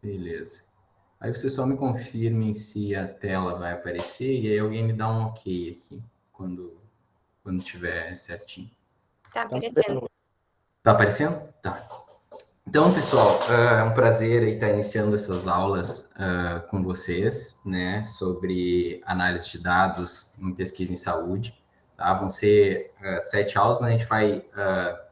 Beleza. Aí você só me confirmem se a tela vai aparecer e aí alguém me dá um ok aqui quando tiver certinho. Tá aparecendo. Tá aparecendo? Tá. Então, pessoal, é um prazer estar iniciando essas aulas com vocês, né, sobre análise de dados em pesquisa em saúde. Tá? Vão ser 7 aulas, mas a gente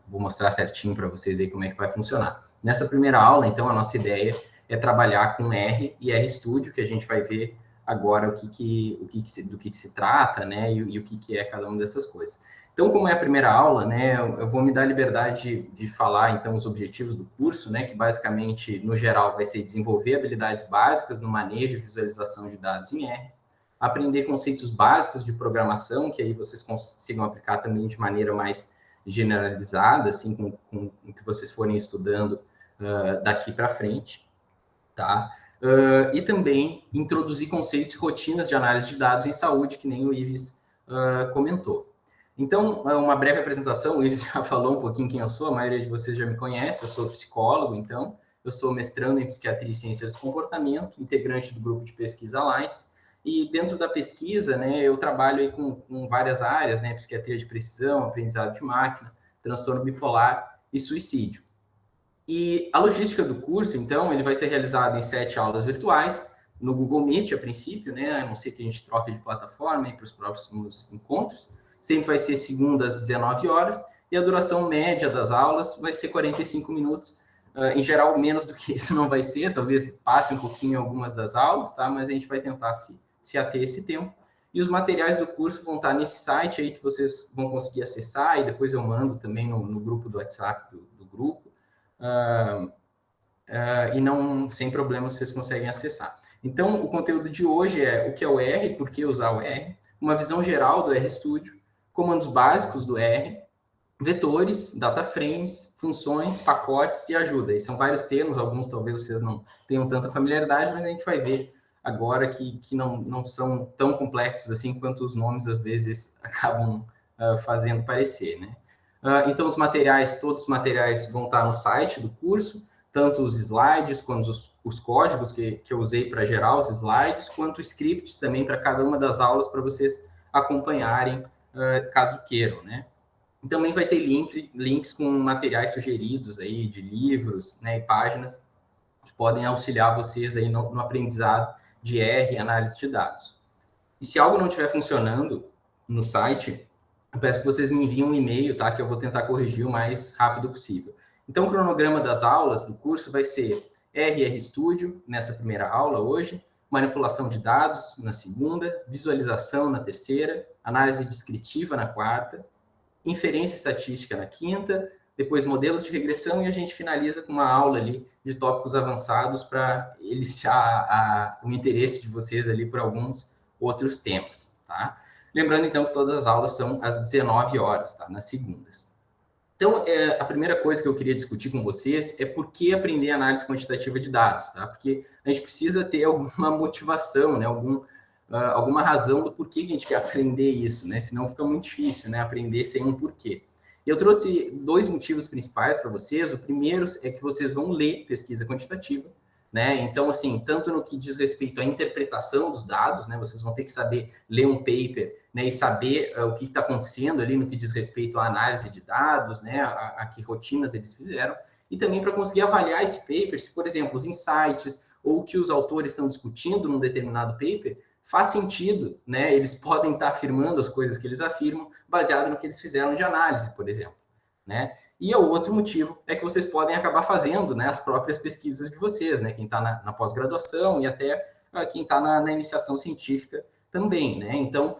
vou mostrar certinho para vocês aí como é que vai funcionar. Nessa primeira aula, então, a nossa ideia é trabalhar com R e RStudio, que a gente vai ver agora do que se trata, né, e o que é cada uma dessas coisas. Então, como é a primeira aula, né, eu vou me dar a liberdade de falar, então, os objetivos do curso, né, que basicamente, no geral, vai ser desenvolver habilidades básicas no manejo e visualização de dados em R, aprender conceitos básicos de programação, que aí vocês consigam aplicar também de maneira mais generalizada, assim, com o que vocês forem estudando daqui para frente, tá? E também introduzir conceitos e rotinas de análise de dados em saúde, que nem o Ives comentou. Então, uma breve apresentação, o Ives já falou um pouquinho quem eu sou, a maioria de vocês já me conhece, eu sou psicólogo, então, eu sou mestrando em Psiquiatria e Ciências do Comportamento, integrante do grupo de pesquisa ALAIS, e dentro da pesquisa, né, eu trabalho aí com várias áreas, né, psiquiatria de precisão, aprendizado de máquina, transtorno bipolar e suicídio. E a logística do curso, então, ele vai ser realizado em 7 aulas virtuais, no Google Meet, a princípio, né? A não ser que a gente troque de plataforma para os próximos encontros. Sempre vai ser segunda às 19 horas, e a duração média das aulas vai ser 45 minutos. Em geral, menos do que isso não vai ser, talvez passe um pouquinho algumas das aulas, tá? Mas a gente vai tentar se ater esse tempo. E os materiais do curso vão estar nesse site aí que vocês vão conseguir acessar, e depois eu mando também no grupo do WhatsApp do grupo. E não, sem problema, vocês conseguem acessar. Então, o conteúdo de hoje é o que é o R, por que usar o R, uma visão geral do RStudio, comandos básicos do R, vetores, data frames, funções, pacotes e ajuda. E são vários termos, alguns talvez vocês não tenham tanta familiaridade, mas a gente vai ver agora que não são tão complexos assim quanto os nomes às vezes acabam fazendo parecer, né? Então, todos os materiais vão estar no site do curso, tanto os slides quanto os códigos que eu usei para gerar os slides, quanto scripts também para cada uma das aulas para vocês acompanharem, caso queiram, né? E também vai ter links com materiais sugeridos aí de livros, né, e páginas que podem auxiliar vocês aí no aprendizado de R e análise de dados. E se algo não estiver funcionando no site, eu peço que vocês me enviem um e-mail, tá? Que eu vou tentar corrigir o mais rápido possível. Então, o cronograma das aulas do curso vai ser RStudio, nessa primeira aula hoje, manipulação de dados na segunda, visualização na terceira, análise descritiva na quarta, inferência estatística na quinta, depois modelos de regressão e a gente finaliza com uma aula ali de tópicos avançados para iniciar o interesse de vocês ali por alguns outros temas, tá? Lembrando, então, que todas as aulas são às 19 horas, tá? Nas segundas. Então, a primeira coisa que eu queria discutir com vocês é por que aprender análise quantitativa de dados, tá? Porque a gente precisa ter alguma motivação, né? Alguma razão do porquê que a gente quer aprender isso, né? Senão fica muito difícil, né? Aprender sem um porquê. Eu trouxe 2 motivos principais para vocês. O primeiro é que vocês vão ler pesquisa quantitativa, né? Então, assim, tanto no que diz respeito à interpretação dos dados, né? Vocês vão ter que saber ler um paper, né? E saber o que está acontecendo ali no que diz respeito à análise de dados, né? A que rotinas eles fizeram. E também para conseguir avaliar esse paper, se, por exemplo, os insights ou o que os autores estão discutindo num determinado paper faz sentido, né? Eles podem estar afirmando as coisas que eles afirmam baseado no que eles fizeram de análise, por exemplo, né? E o outro motivo é que vocês podem acabar fazendo, né, as próprias pesquisas de vocês, né? Quem está na pós-graduação e até quem está na iniciação científica também, né? Então,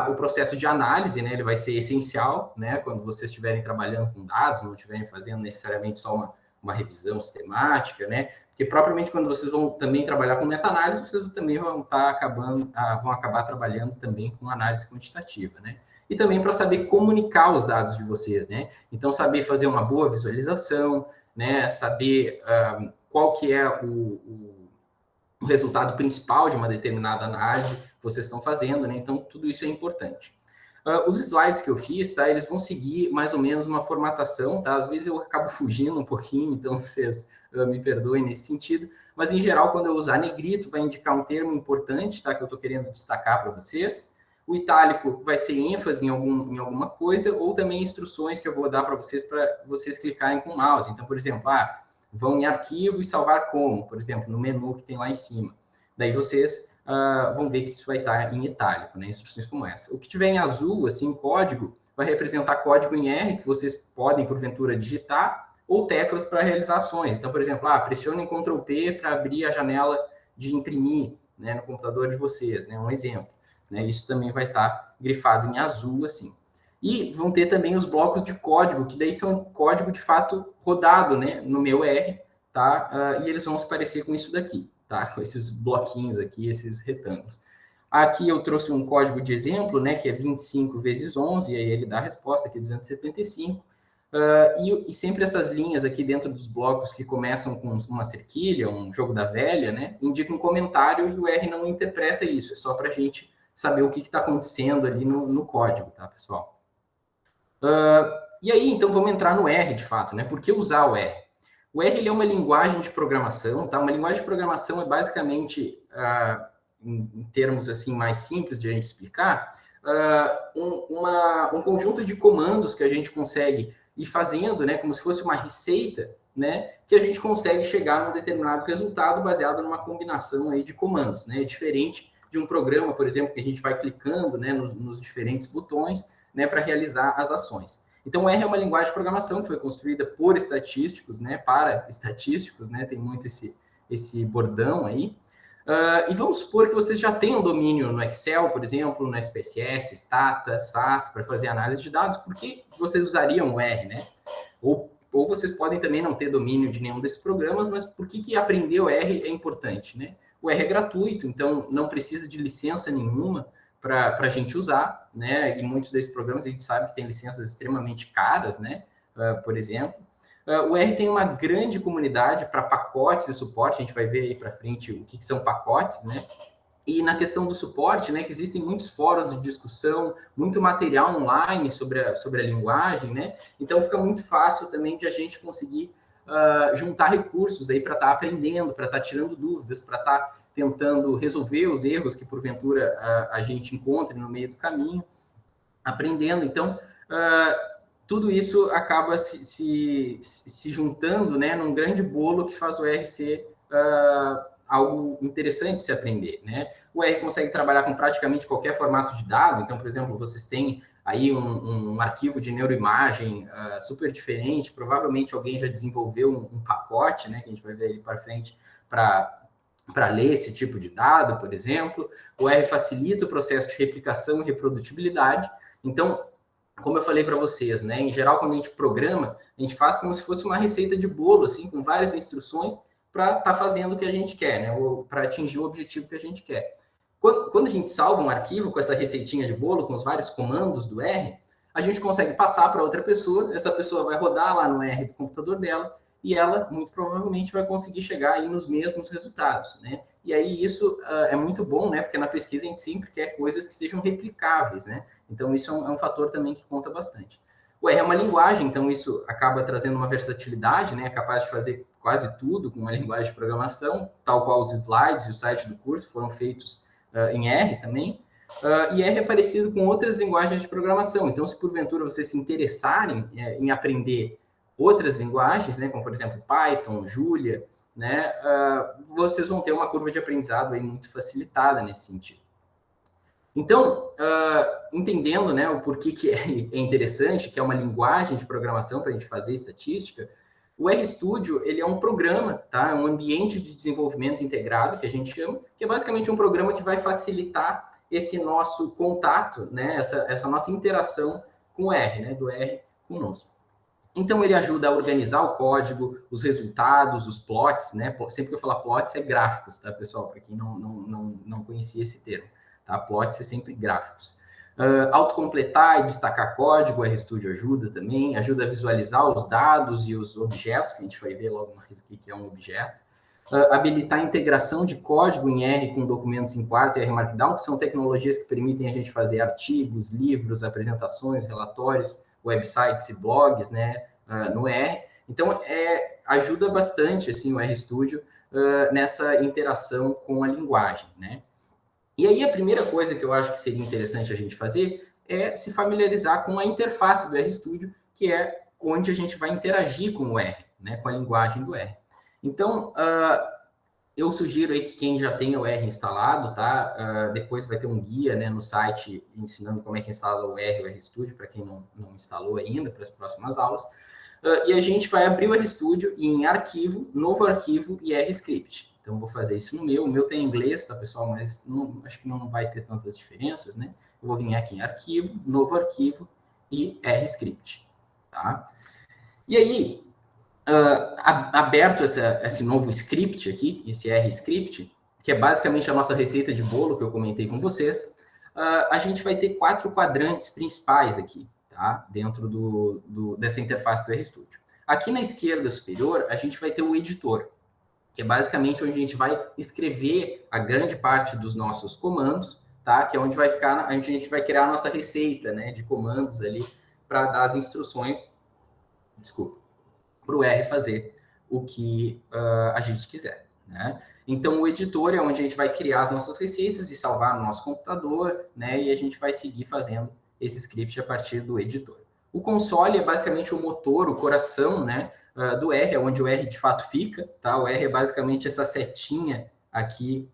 o processo de análise, né, ele vai ser essencial, né? Quando vocês estiverem trabalhando com dados, não estiverem fazendo necessariamente só uma revisão sistemática, né? Porque propriamente quando vocês vão também trabalhar com meta-análise, vocês também vão acabar trabalhando também com análise quantitativa, né? E também para saber comunicar os dados de vocês, né? Então, saber fazer uma boa visualização, né? Saber qual que é o resultado principal de uma determinada análise que vocês estão fazendo, né? Então, tudo isso é importante. Os slides que eu fiz, tá, eles vão seguir mais ou menos uma formatação, tá? Às vezes eu acabo fugindo um pouquinho, então vocês me perdoem nesse sentido, mas em geral, quando eu usar negrito, vai indicar um termo importante, tá, que eu estou querendo destacar para vocês. O itálico vai ser ênfase em alguma coisa, ou também instruções que eu vou dar para vocês clicarem com o mouse. Então, por exemplo, vão em arquivo e salvar como, por exemplo, no menu que tem lá em cima. Daí vocês vão ver que isso vai estar em itálico, né? Instruções como essa. O que tiver em azul, assim, código, vai representar código em R, que vocês podem, porventura, digitar, ou teclas para realizar ações. Então, por exemplo, pressione Ctrl P para abrir a janela de imprimir, né, no computador de vocês, né? Um exemplo. Né? Isso também vai estar grifado em azul, assim. E vão ter também os blocos de código, que daí são código de fato rodado, né, no meu R, tá? E eles vão se parecer com isso daqui, tá? Com esses bloquinhos aqui, esses retângulos. Aqui eu trouxe um código de exemplo, né, que é 25 vezes 11, e aí ele dá a resposta, que é 275. E sempre essas linhas aqui dentro dos blocos que começam com uma cerquilha, um jogo da velha, né, indicam um comentário e o R não interpreta isso, é só para a gente saber o que está acontecendo ali no código, tá, pessoal? E aí, então, vamos entrar no R, de fato, né? Por que usar o R? O R ele é uma linguagem de programação, tá? Uma linguagem de programação é basicamente, em termos assim mais simples de a gente explicar, um conjunto de comandos que a gente consegue ir fazendo, né? Como se fosse uma receita, né? Que a gente consegue chegar num determinado resultado baseado numa combinação aí de comandos, né? É diferente de um programa, por exemplo, que a gente vai clicando, né, nos diferentes botões, né, para realizar as ações. Então, o R é uma linguagem de programação que foi construída por estatísticos, né, para estatísticos, né, tem muito esse bordão aí. E vamos supor que vocês já tenham domínio no Excel, por exemplo, no SPSS, Stata, SAS, para fazer análise de dados, por que vocês usariam o R, né? Ou vocês podem também não ter domínio de nenhum desses programas, mas por que aprender o R é importante, né? O R é gratuito, então não precisa de licença nenhuma para a gente usar, né? E muitos desses programas a gente sabe que tem licenças extremamente caras, né? Por exemplo. O R tem uma grande comunidade para pacotes e suporte, a gente vai ver aí para frente o que são pacotes, né? E na questão do suporte, né, que existem muitos fóruns de discussão, muito material online sobre a linguagem, né? Então fica muito fácil também de a gente conseguir juntar recursos aí para estar aprendendo, para estar tirando dúvidas, para estar tentando resolver os erros que porventura a gente encontre no meio do caminho, aprendendo. Então, tudo isso acaba se juntando, né, num grande bolo que faz o R ser algo interessante de se aprender, né? O R consegue trabalhar com praticamente qualquer formato de dado. Então, por exemplo, vocês têm aí um arquivo de neuroimagem super diferente. Provavelmente alguém já desenvolveu um pacote, né? Que a gente vai ver ali para frente para ler esse tipo de dado, por exemplo. O R facilita o processo de replicação e reprodutibilidade. Então, como eu falei para vocês, né? Em geral, quando a gente programa, a gente faz como se fosse uma receita de bolo, assim, com várias instruções para estar fazendo o que a gente quer, né? Ou para atingir o objetivo que a gente quer. Quando a gente salva um arquivo com essa receitinha de bolo, com os vários comandos do R, a gente consegue passar para outra pessoa, essa pessoa vai rodar lá no R do computador dela, e ela, muito provavelmente, vai conseguir chegar aí nos mesmos resultados, né? E aí isso é muito bom, né? Porque na pesquisa a gente sempre quer coisas que sejam replicáveis, né? Então isso é um fator também que conta bastante. O R é uma linguagem, então isso acaba trazendo uma versatilidade, né? É capaz de fazer quase tudo com uma linguagem de programação, tal qual os slides e o site do curso foram feitos em R também. E R é parecido com outras linguagens de programação. Então, se porventura vocês se interessarem em aprender outras linguagens, né, como por exemplo Python, Julia, né, vocês vão ter uma curva de aprendizado aí muito facilitada nesse sentido. Então, entendendo, né, o porquê que é interessante, que é uma linguagem de programação para a gente fazer estatística, o RStudio ele é um programa, tá? Um ambiente de desenvolvimento integrado, que a gente chama, que é basicamente um programa que vai facilitar esse nosso contato, né, essa nossa interação com o R, né, do R conosco. Então, ele ajuda a organizar o código, os resultados, os plots, né? Sempre que eu falar plots, é gráficos, tá, pessoal? Para quem não conhecia esse termo, tá? Plots é sempre gráficos. Autocompletar e destacar código, o RStudio ajuda também, ajuda a visualizar os dados e os objetos, que a gente vai ver logo mais o que é um objeto. habilitar a integração de código em R com documentos em Quarto e R Markdown, que são tecnologias que permitem a gente fazer artigos, livros, apresentações, relatórios, websites e blogs, né, no R. Então, ajuda bastante assim, o RStudio nessa interação com a linguagem, né? E aí, a primeira coisa que eu acho que seria interessante a gente fazer é se familiarizar com a interface do RStudio, que é onde a gente vai interagir com o R, né, com a linguagem do R. Então, eu sugiro aí que quem já tem o R instalado, tá? Depois vai ter um guia, né, no site ensinando como é que instala o R e o RStudio, para quem não instalou ainda, para as próximas aulas. E a gente vai abrir o RStudio em arquivo, novo arquivo e RScript. Então, vou fazer isso no meu. O meu tem inglês, tá, pessoal? Mas acho que não vai ter tantas diferenças, né? Eu vou vir aqui em arquivo, novo arquivo e RScript, tá? E aí, aberto esse novo script aqui, esse RScript, que é basicamente a nossa receita de bolo que eu comentei com vocês, a gente vai ter 4 quadrantes principais aqui, tá? Dentro dessa interface do RStudio. Aqui na esquerda superior, a gente vai ter o editor, que é basicamente onde a gente vai escrever a grande parte dos nossos comandos, tá? Que é onde vai ficar, onde a gente vai criar a nossa receita, né, de comandos ali para dar as instruções, para o R fazer o que a gente quiser, né? Então, o editor é onde a gente vai criar as nossas receitas e salvar no nosso computador, né? E a gente vai seguir fazendo esse script a partir do editor. O console é basicamente o motor, o coração, né, do R, é onde o R de fato fica, tá? O R é basicamente essa setinha aqui,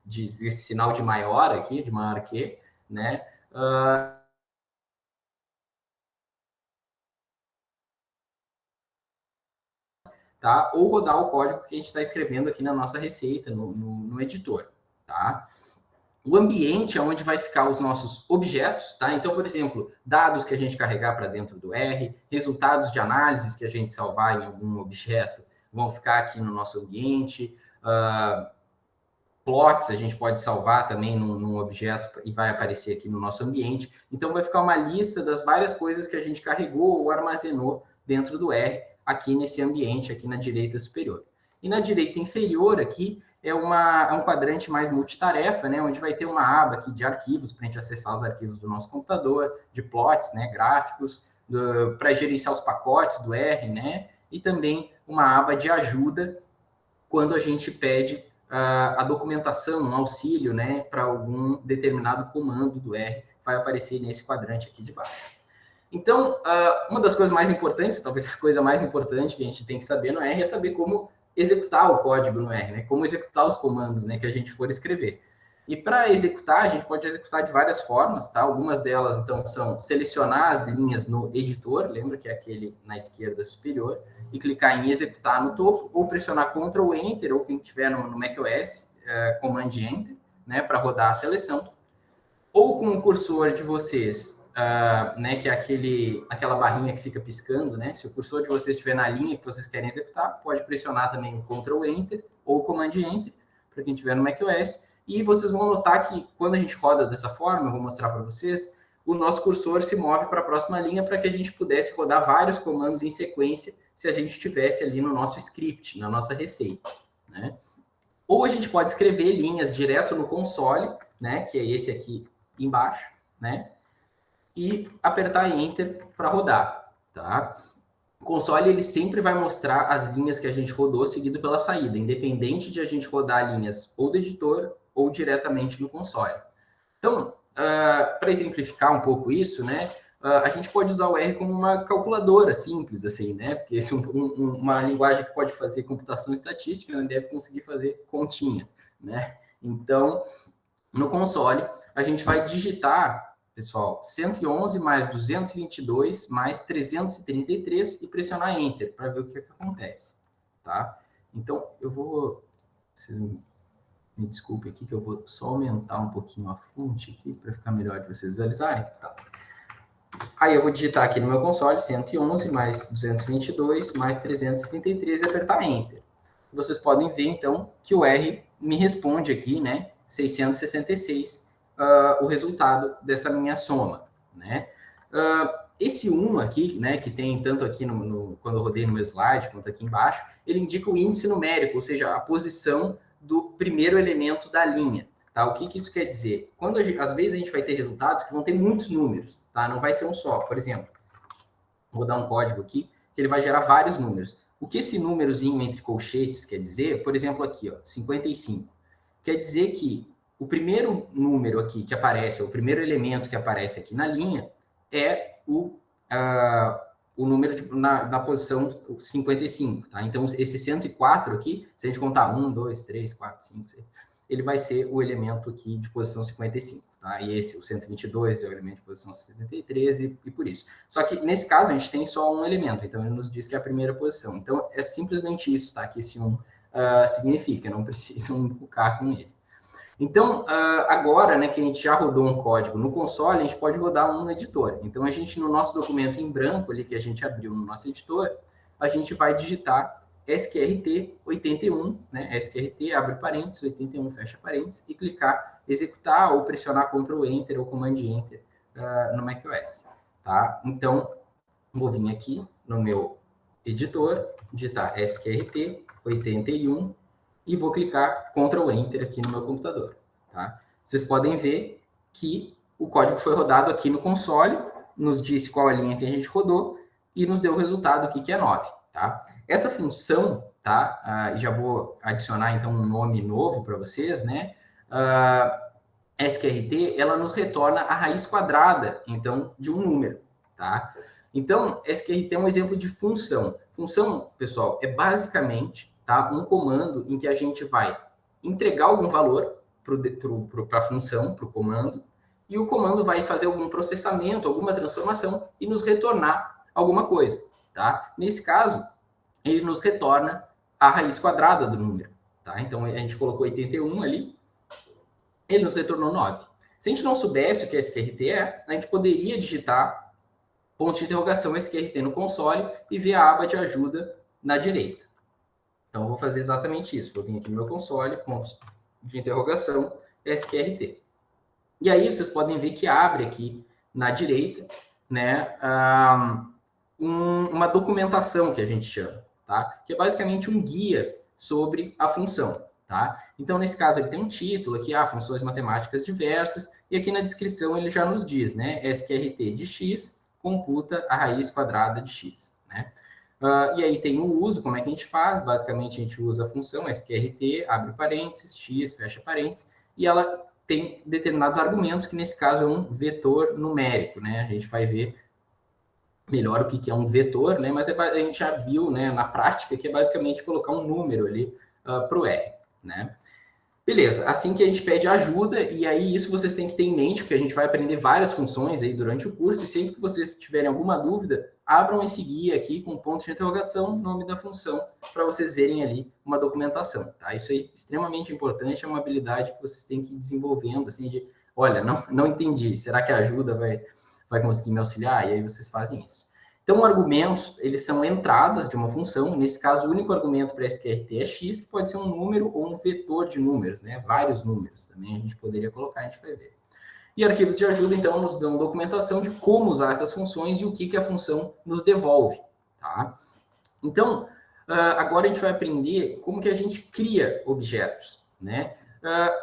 esse sinal de maior aqui, de maior que, né? Tá? Ou rodar o código que a gente está escrevendo aqui na nossa receita, no editor. Tá? O ambiente é onde vai ficar os nossos objetos, tá? Então, por exemplo, dados que a gente carregar para dentro do R, resultados de análises que a gente salvar em algum objeto vão ficar aqui no nosso ambiente, plots a gente pode salvar também num objeto e vai aparecer aqui no nosso ambiente. Então, vai ficar uma lista das várias coisas que a gente carregou ou armazenou dentro do R, aqui nesse ambiente, aqui na direita superior. E na direita inferior aqui é um quadrante mais multitarefa, né, onde vai ter uma aba aqui de arquivos para a gente acessar os arquivos do nosso computador, de plots, né, gráficos, para gerenciar os pacotes do R, né, e também uma aba de ajuda quando a gente pede a documentação, um auxílio, né, para algum determinado comando do R, vai aparecer nesse quadrante aqui de baixo. Então, uma das coisas mais importantes, talvez a coisa mais importante que a gente tem que saber no R é saber como executar o código no R, né? Como executar os comandos, né, que a gente for escrever. E para executar, a gente pode executar de várias formas, tá? Algumas delas, então, são selecionar as linhas no editor, lembra que é aquele na esquerda superior, e clicar em executar no topo, ou pressionar Ctrl Enter, ou quem tiver no macOS, Command Enter, né, para rodar a seleção. Ou com o cursor de vocês, né, que é aquela barrinha que fica piscando, né? Se o cursor de vocês estiver na linha que vocês querem executar, pode pressionar também o Ctrl Enter ou o Command Enter, para quem estiver no macOS. E vocês vão notar que quando a gente roda dessa forma, eu vou mostrar para vocês, o nosso cursor se move para a próxima linha para que a gente pudesse rodar vários comandos em sequência se a gente estivesse ali no nosso script, na nossa receita, né? Ou a gente pode escrever linhas direto no console, né, que é esse aqui embaixo, né, e apertar Enter para rodar, tá? O console, ele sempre vai mostrar as linhas que a gente rodou seguido pela saída, independente de a gente rodar linhas ou do editor ou diretamente no console. Então, para exemplificar um pouco isso, né, a gente pode usar o R como uma calculadora simples, assim, né, porque esse é uma linguagem que pode fazer computação estatística, né, deve conseguir fazer continha, né. Então, no console, a gente vai digitar, pessoal, 111 mais 222 mais 333 e pressionar Enter para ver o que acontece, tá? Então, eu vou... Vocês me desculpem aqui que eu vou só aumentar um pouquinho a fonte aqui para ficar melhor de vocês visualizarem. Tá. Aí eu vou digitar aqui no meu console 111 mais 222 mais 333 e apertar Enter. Vocês podem ver, então, que o R me responde aqui, né, 666, o resultado dessa minha soma, né? esse 1 aqui, né, que tem tanto aqui quando eu rodei no meu slide, quanto aqui embaixo, ele indica o índice numérico, ou seja, a posição do primeiro elemento da linha. Tá? O que isso quer dizer? Às vezes a gente vai ter resultados que vão ter muitos números, tá? Não vai ser um só. Por exemplo, vou dar um código aqui, que ele vai gerar vários números. O que esse númerozinho entre colchetes quer dizer? Por exemplo, aqui, ó, 55. Quer dizer que o primeiro número aqui que aparece, o primeiro elemento que aparece aqui na linha, é o número na posição 55. Tá? Então, esse 104 aqui, se a gente contar 1, 2, 3, 4, 5, 6, ele vai ser o elemento aqui de posição 55. Tá? E esse, o 122, é o elemento de posição 73 e por isso. Só que, nesse caso, a gente tem só um elemento, então ele nos diz que é a primeira posição. Então, é simplesmente isso, tá? Que esse 1 significa, não precisam encucar com ele. Então, agora, né, que a gente já rodou um código no console, a gente pode rodar um no editor. Então, a gente, no nosso documento em branco ali, que a gente abriu no nosso editor, a gente vai digitar SQRT 81, né, SQRT, abre parênteses, 81, fecha parênteses, e clicar executar ou pressionar Ctrl Enter ou Command Enter no macOS. Tá? Então, vou vir aqui no meu editor, digitar SQRT 81, e vou clicar Ctrl Enter aqui no meu computador. Tá? Vocês podem ver que o código foi rodado aqui no console, nos disse qual a linha que a gente rodou e nos deu o resultado aqui que é 9. Tá? Essa função, tá? Já vou adicionar então um nome novo para vocês, né? SQRT, ela nos retorna a raiz quadrada, então, de um número. Tá? Então, SQRT é um exemplo de função. Função, pessoal, é basicamente, tá, um comando em que a gente vai entregar algum valor para a função, para o comando, e o comando vai fazer algum processamento, alguma transformação e nos retornar alguma coisa. Tá? Nesse caso, ele nos retorna a raiz quadrada do número. Tá? Então, a gente colocou 81 ali, ele nos retornou 9. Se a gente não soubesse o que SQRT é, a gente poderia digitar ponto de interrogação SQRT no console e ver a aba de ajuda na direita. Então, eu vou fazer exatamente isso. Vou vir aqui no meu console, ponto de interrogação SQRT. E aí, vocês podem ver que abre aqui na direita, né, uma documentação que a gente chama, tá? Que é basicamente um guia sobre a função. Tá? Então, nesse caso, ele tem um título aqui, funções matemáticas diversas, e aqui na descrição ele já nos diz, né, SQRT de x computa a raiz quadrada de x. Né? E aí tem o uso, como é que a gente faz? Basicamente, a gente usa a função SQRT, abre parênteses, x, fecha parênteses, e ela tem determinados argumentos, que nesse caso é um vetor numérico. Né? A gente vai ver melhor o que é um vetor, né? Mas a gente já viu, né, na prática que é basicamente colocar um número ali para o R. Né? Beleza, assim que a gente pede ajuda, e aí isso vocês têm que ter em mente, porque a gente vai aprender várias funções aí durante o curso, e sempre que vocês tiverem alguma dúvida, abram esse guia aqui com ponto de interrogação, nome da função, para vocês verem ali uma documentação, tá? Isso é extremamente importante, é uma habilidade que vocês têm que ir desenvolvendo, assim, de, olha, não entendi, será que a ajuda vai conseguir me auxiliar? E aí vocês fazem isso. Então, argumentos, eles são entradas de uma função. Nesse caso, o único argumento para SQRT é x, que pode ser um número ou um vetor de números, né? Vários números também a gente poderia colocar, a gente vai ver. E arquivos de ajuda, então, nos dão documentação de como usar essas funções e o que a função nos devolve. Tá? Então, agora a gente vai aprender como que a gente cria objetos, né?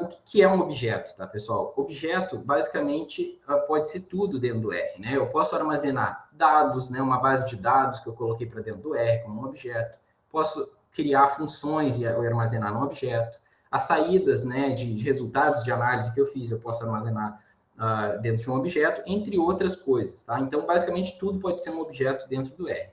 O que é um objeto, tá, pessoal? Objeto, basicamente, pode ser tudo dentro do R, né? Eu posso armazenar dados, né? Uma base de dados que eu coloquei para dentro do R como um objeto. Posso criar funções e armazenar no objeto. As saídas, né, de resultados de análise que eu fiz, eu posso armazenar dentro de um objeto, entre outras coisas, tá? Então, basicamente, tudo pode ser um objeto dentro do R.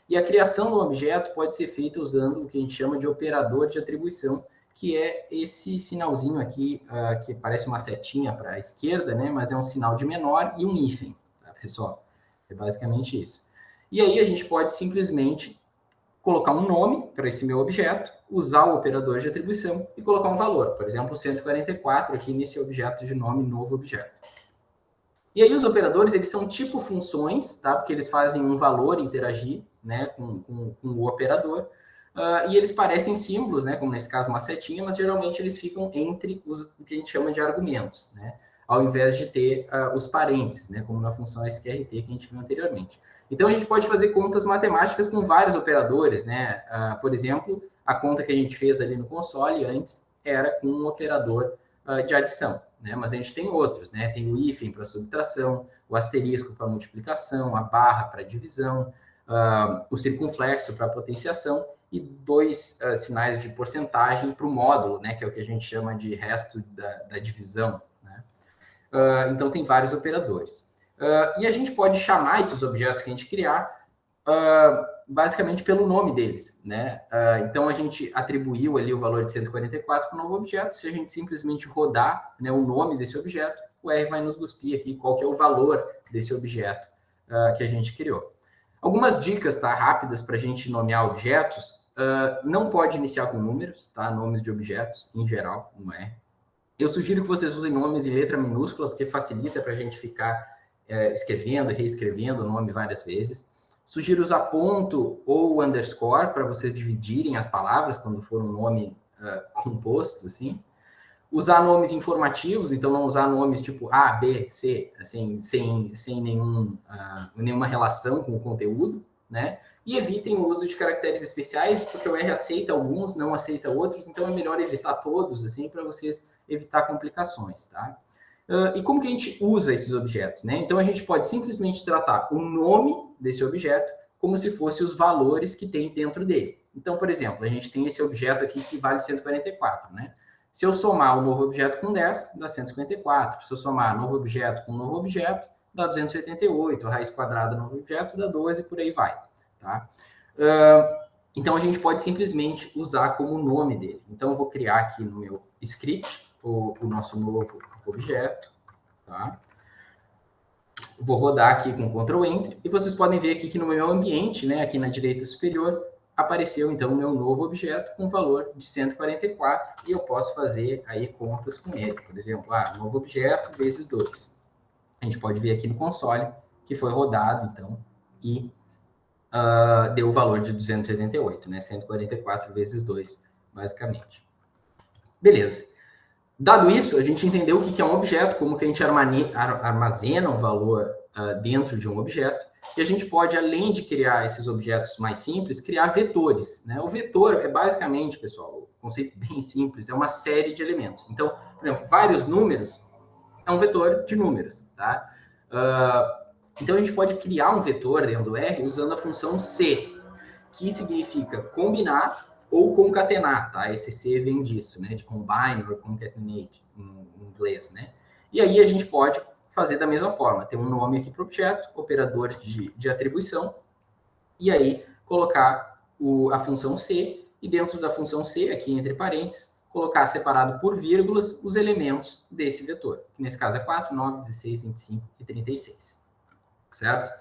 E a criação do objeto pode ser feita usando o que a gente chama de operador de atribuição, que é esse sinalzinho aqui, que parece uma setinha para a esquerda, né? Mas é um sinal de menor e um hífen, tá, pessoal? É basicamente isso. E aí a gente pode simplesmente colocar um nome para esse meu objeto, usar o operador de atribuição e colocar um valor. Por exemplo, 144 aqui nesse objeto de nome novo objeto. E aí os operadores, eles são tipo funções, tá? Porque eles fazem um valor interagir, né, com o operador. E eles parecem símbolos, né, como nesse caso uma setinha, mas geralmente eles ficam entre o que a gente chama de argumentos. Né? ao invés de ter os parentes, né, como na função sqrt que a gente viu anteriormente. Então, a gente pode fazer contas matemáticas com vários operadores, né? Por exemplo, a conta que a gente fez ali no console antes era com um operador de adição, né? Mas a gente tem outros, né? Tem o hífen para subtração, o asterisco para multiplicação, a barra para divisão, o circunflexo para potenciação e dois sinais de porcentagem para o módulo, né? Que é o que a gente chama de resto da divisão, né? Então, tem vários operadores. E a gente pode chamar esses objetos que a gente criar basicamente pelo nome deles, né? Então, a gente atribuiu ali o valor de 144 para o novo objeto. Se a gente simplesmente rodar, né, o nome desse objeto, o R vai nos cuspir aqui qual que é o valor desse objeto que a gente criou. Algumas dicas, tá, rápidas para a gente nomear objetos. Não pode iniciar com números, tá? Nomes de objetos, em geral, não é. Eu sugiro que vocês usem nomes em letra minúscula, porque facilita para a gente ficar escrevendo e reescrevendo o nome várias vezes. Sugiro usar ponto ou underscore para vocês dividirem as palavras quando for um nome composto, assim. Usar nomes informativos, então não usar nomes tipo A, B, C, assim, sem nenhuma relação com o conteúdo, né? E evitem o uso de caracteres especiais, porque o R aceita alguns, não aceita outros, então é melhor evitar todos, assim, para vocês evitar complicações, tá? E como que a gente usa esses objetos, né? Então, a gente pode simplesmente tratar o nome desse objeto como se fosse os valores que tem dentro dele. Então, por exemplo, a gente tem esse objeto aqui que vale 144, né? Se eu somar o novo objeto com 10, dá 154. Se eu somar novo objeto com novo objeto, dá 288. A raiz quadrada do novo objeto dá 12, por aí vai, tá? Então, a gente pode simplesmente usar como nome dele. Então, eu vou criar aqui no meu script o nosso novo objeto, tá? Vou rodar aqui com Ctrl Enter e vocês podem ver aqui que no meu ambiente, né, aqui na direita superior, apareceu então o meu novo objeto com valor de 144 e eu posso fazer aí contas com ele. Por exemplo, novo objeto vezes 2. A gente pode ver aqui no console que foi rodado, então, e deu o valor de 288, né? 144 vezes 2, basicamente. Beleza. Dado isso, a gente entendeu o que é um objeto, como que a gente armazena um valor dentro de um objeto, e a gente pode, além de criar esses objetos mais simples, criar vetores, né? O vetor é basicamente, pessoal, um conceito bem simples, é uma série de elementos. Então, por exemplo, vários números é um vetor de números, tá? Então, a gente pode criar um vetor dentro do R usando a função C, que significa combinar ou concatenar, tá? Esse C vem disso, né? De combine or concatenate, em inglês, né? E aí a gente pode fazer da mesma forma, ter um nome aqui para o objeto, operador de atribuição, e aí colocar a função C, e dentro da função C, aqui entre parênteses, colocar separado por vírgulas os elementos desse vetor, que nesse caso é 4, 9, 16, 25 e 36, certo?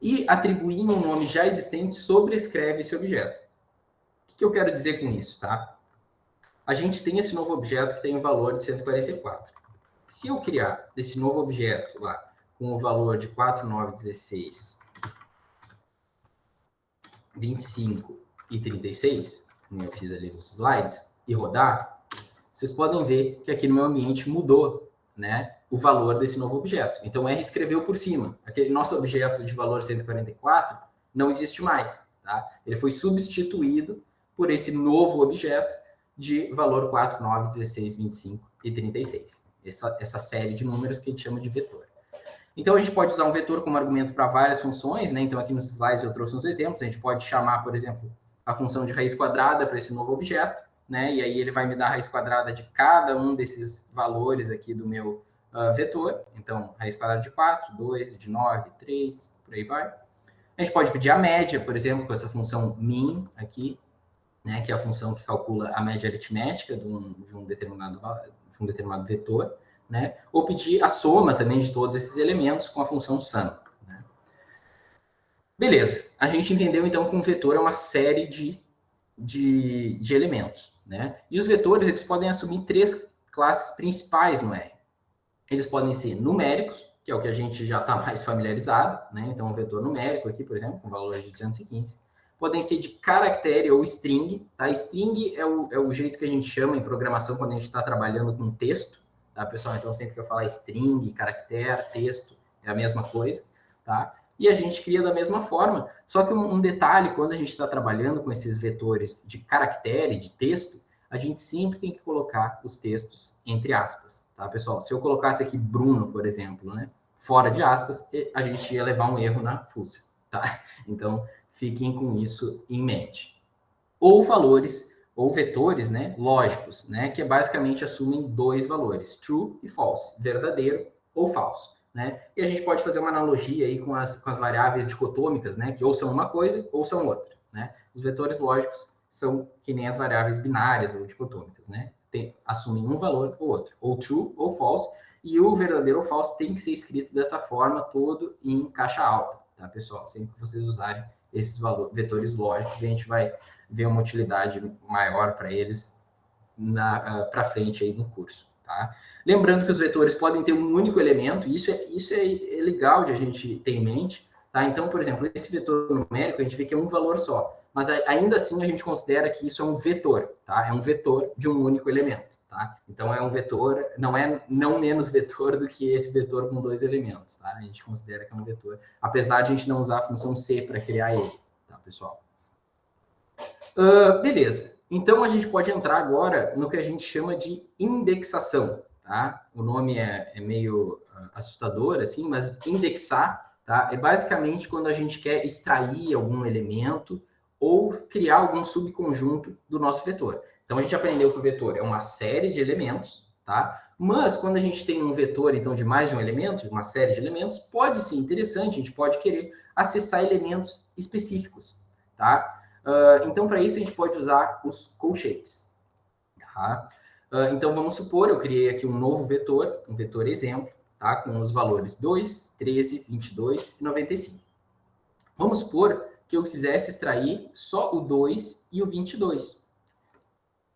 E atribuindo um nome já existente, sobrescreve esse objeto. O que eu quero dizer com isso, tá? A gente tem esse novo objeto que tem um valor de 144. Se eu criar esse novo objeto lá com o valor de 4, 9, 16, 25 e 36, como eu fiz ali nos slides, e rodar, vocês podem ver que aqui no meu ambiente mudou, né, o valor desse novo objeto. Então, R escreveu por cima. Aquele nosso objeto de valor 144 não existe mais, tá? Ele foi substituído por esse novo objeto de valor 4, 9, 16, 25 e 36. Essa série de números que a gente chama de vetor. Então, a gente pode usar um vetor como argumento para várias funções, né? Então, aqui nos slides eu trouxe uns exemplos. A gente pode chamar, por exemplo, a função de raiz quadrada para esse novo objeto, né? E aí ele vai me dar a raiz quadrada de cada um desses valores aqui do meu vetor. Então, raiz quadrada de 4, 2, de 9, 3, por aí vai. A gente pode pedir a média, por exemplo, com essa função min aqui, né? Que é a função que calcula a média aritmética de um determinado vetor. Né? Ou pedir a soma também de todos esses elementos com a função sum. Né? Beleza, a gente entendeu então que um vetor é uma série de elementos. Né? E os vetores eles podem assumir três classes principais no R. Eles podem ser numéricos, que é o que a gente já está mais familiarizado, né? Então um vetor numérico aqui, por exemplo, com valor de 215. Podem ser de caractere ou string. Tá? String é o jeito que a gente chama em programação quando a gente está trabalhando com texto. tá, pessoal? Então, sempre que eu falar string, caractere, texto, é a mesma coisa, tá? E a gente cria da mesma forma. Só que um detalhe, quando a gente está trabalhando com esses vetores de caractere, de texto, a gente sempre tem que colocar os textos entre aspas, tá, pessoal? Se eu colocasse aqui Bruno, por exemplo, né, fora de aspas, a gente ia levar um erro na fuça, tá? Então, fiquem com isso em mente. Ou valores, ou vetores, né, lógicos, né, que basicamente assumem dois valores, true e false, verdadeiro ou falso, né? E a gente pode fazer uma analogia aí com as variáveis dicotômicas, né, que ou são uma coisa ou são outra, né? Os vetores lógicos são que nem as variáveis binárias ou dicotômicas, né? Assumem um valor ou outro, ou true ou false, e o verdadeiro ou falso tem que ser escrito dessa forma, todo em caixa alta, tá, pessoal? Sempre que vocês usarem esses vetores lógicos, a gente vai ver uma utilidade maior para eles para frente aí no curso, tá? Lembrando que os vetores podem ter um único elemento, e isso é legal de a gente ter em mente, tá? Então, por exemplo, esse vetor numérico, a gente vê que é um valor só, mas ainda assim a gente considera que isso é um vetor, tá? É um vetor de um único elemento, tá? Então é um vetor, não menos vetor do que esse vetor com dois elementos, tá? A gente considera que é um vetor, apesar de a gente não usar a função C para criar ele, tá, pessoal? Beleza. Então a gente pode entrar agora no que a gente chama de indexação, tá? O nome é meio assustador, assim, mas indexar, tá? É basicamente quando a gente quer extrair algum elemento ou criar algum subconjunto do nosso vetor. Então a gente aprendeu que o vetor é uma série de elementos, tá? Mas quando a gente tem um vetor, então, de mais de um elemento, uma série de elementos, pode ser interessante, a gente pode querer acessar elementos específicos, tá? Então, para isso, a gente pode usar os colchetes. Tá? Então, vamos supor, eu criei aqui um novo vetor, um vetor exemplo, tá? Com os valores 2, 13, 22 e 95. Vamos supor que eu quisesse extrair só o 2 e o 22.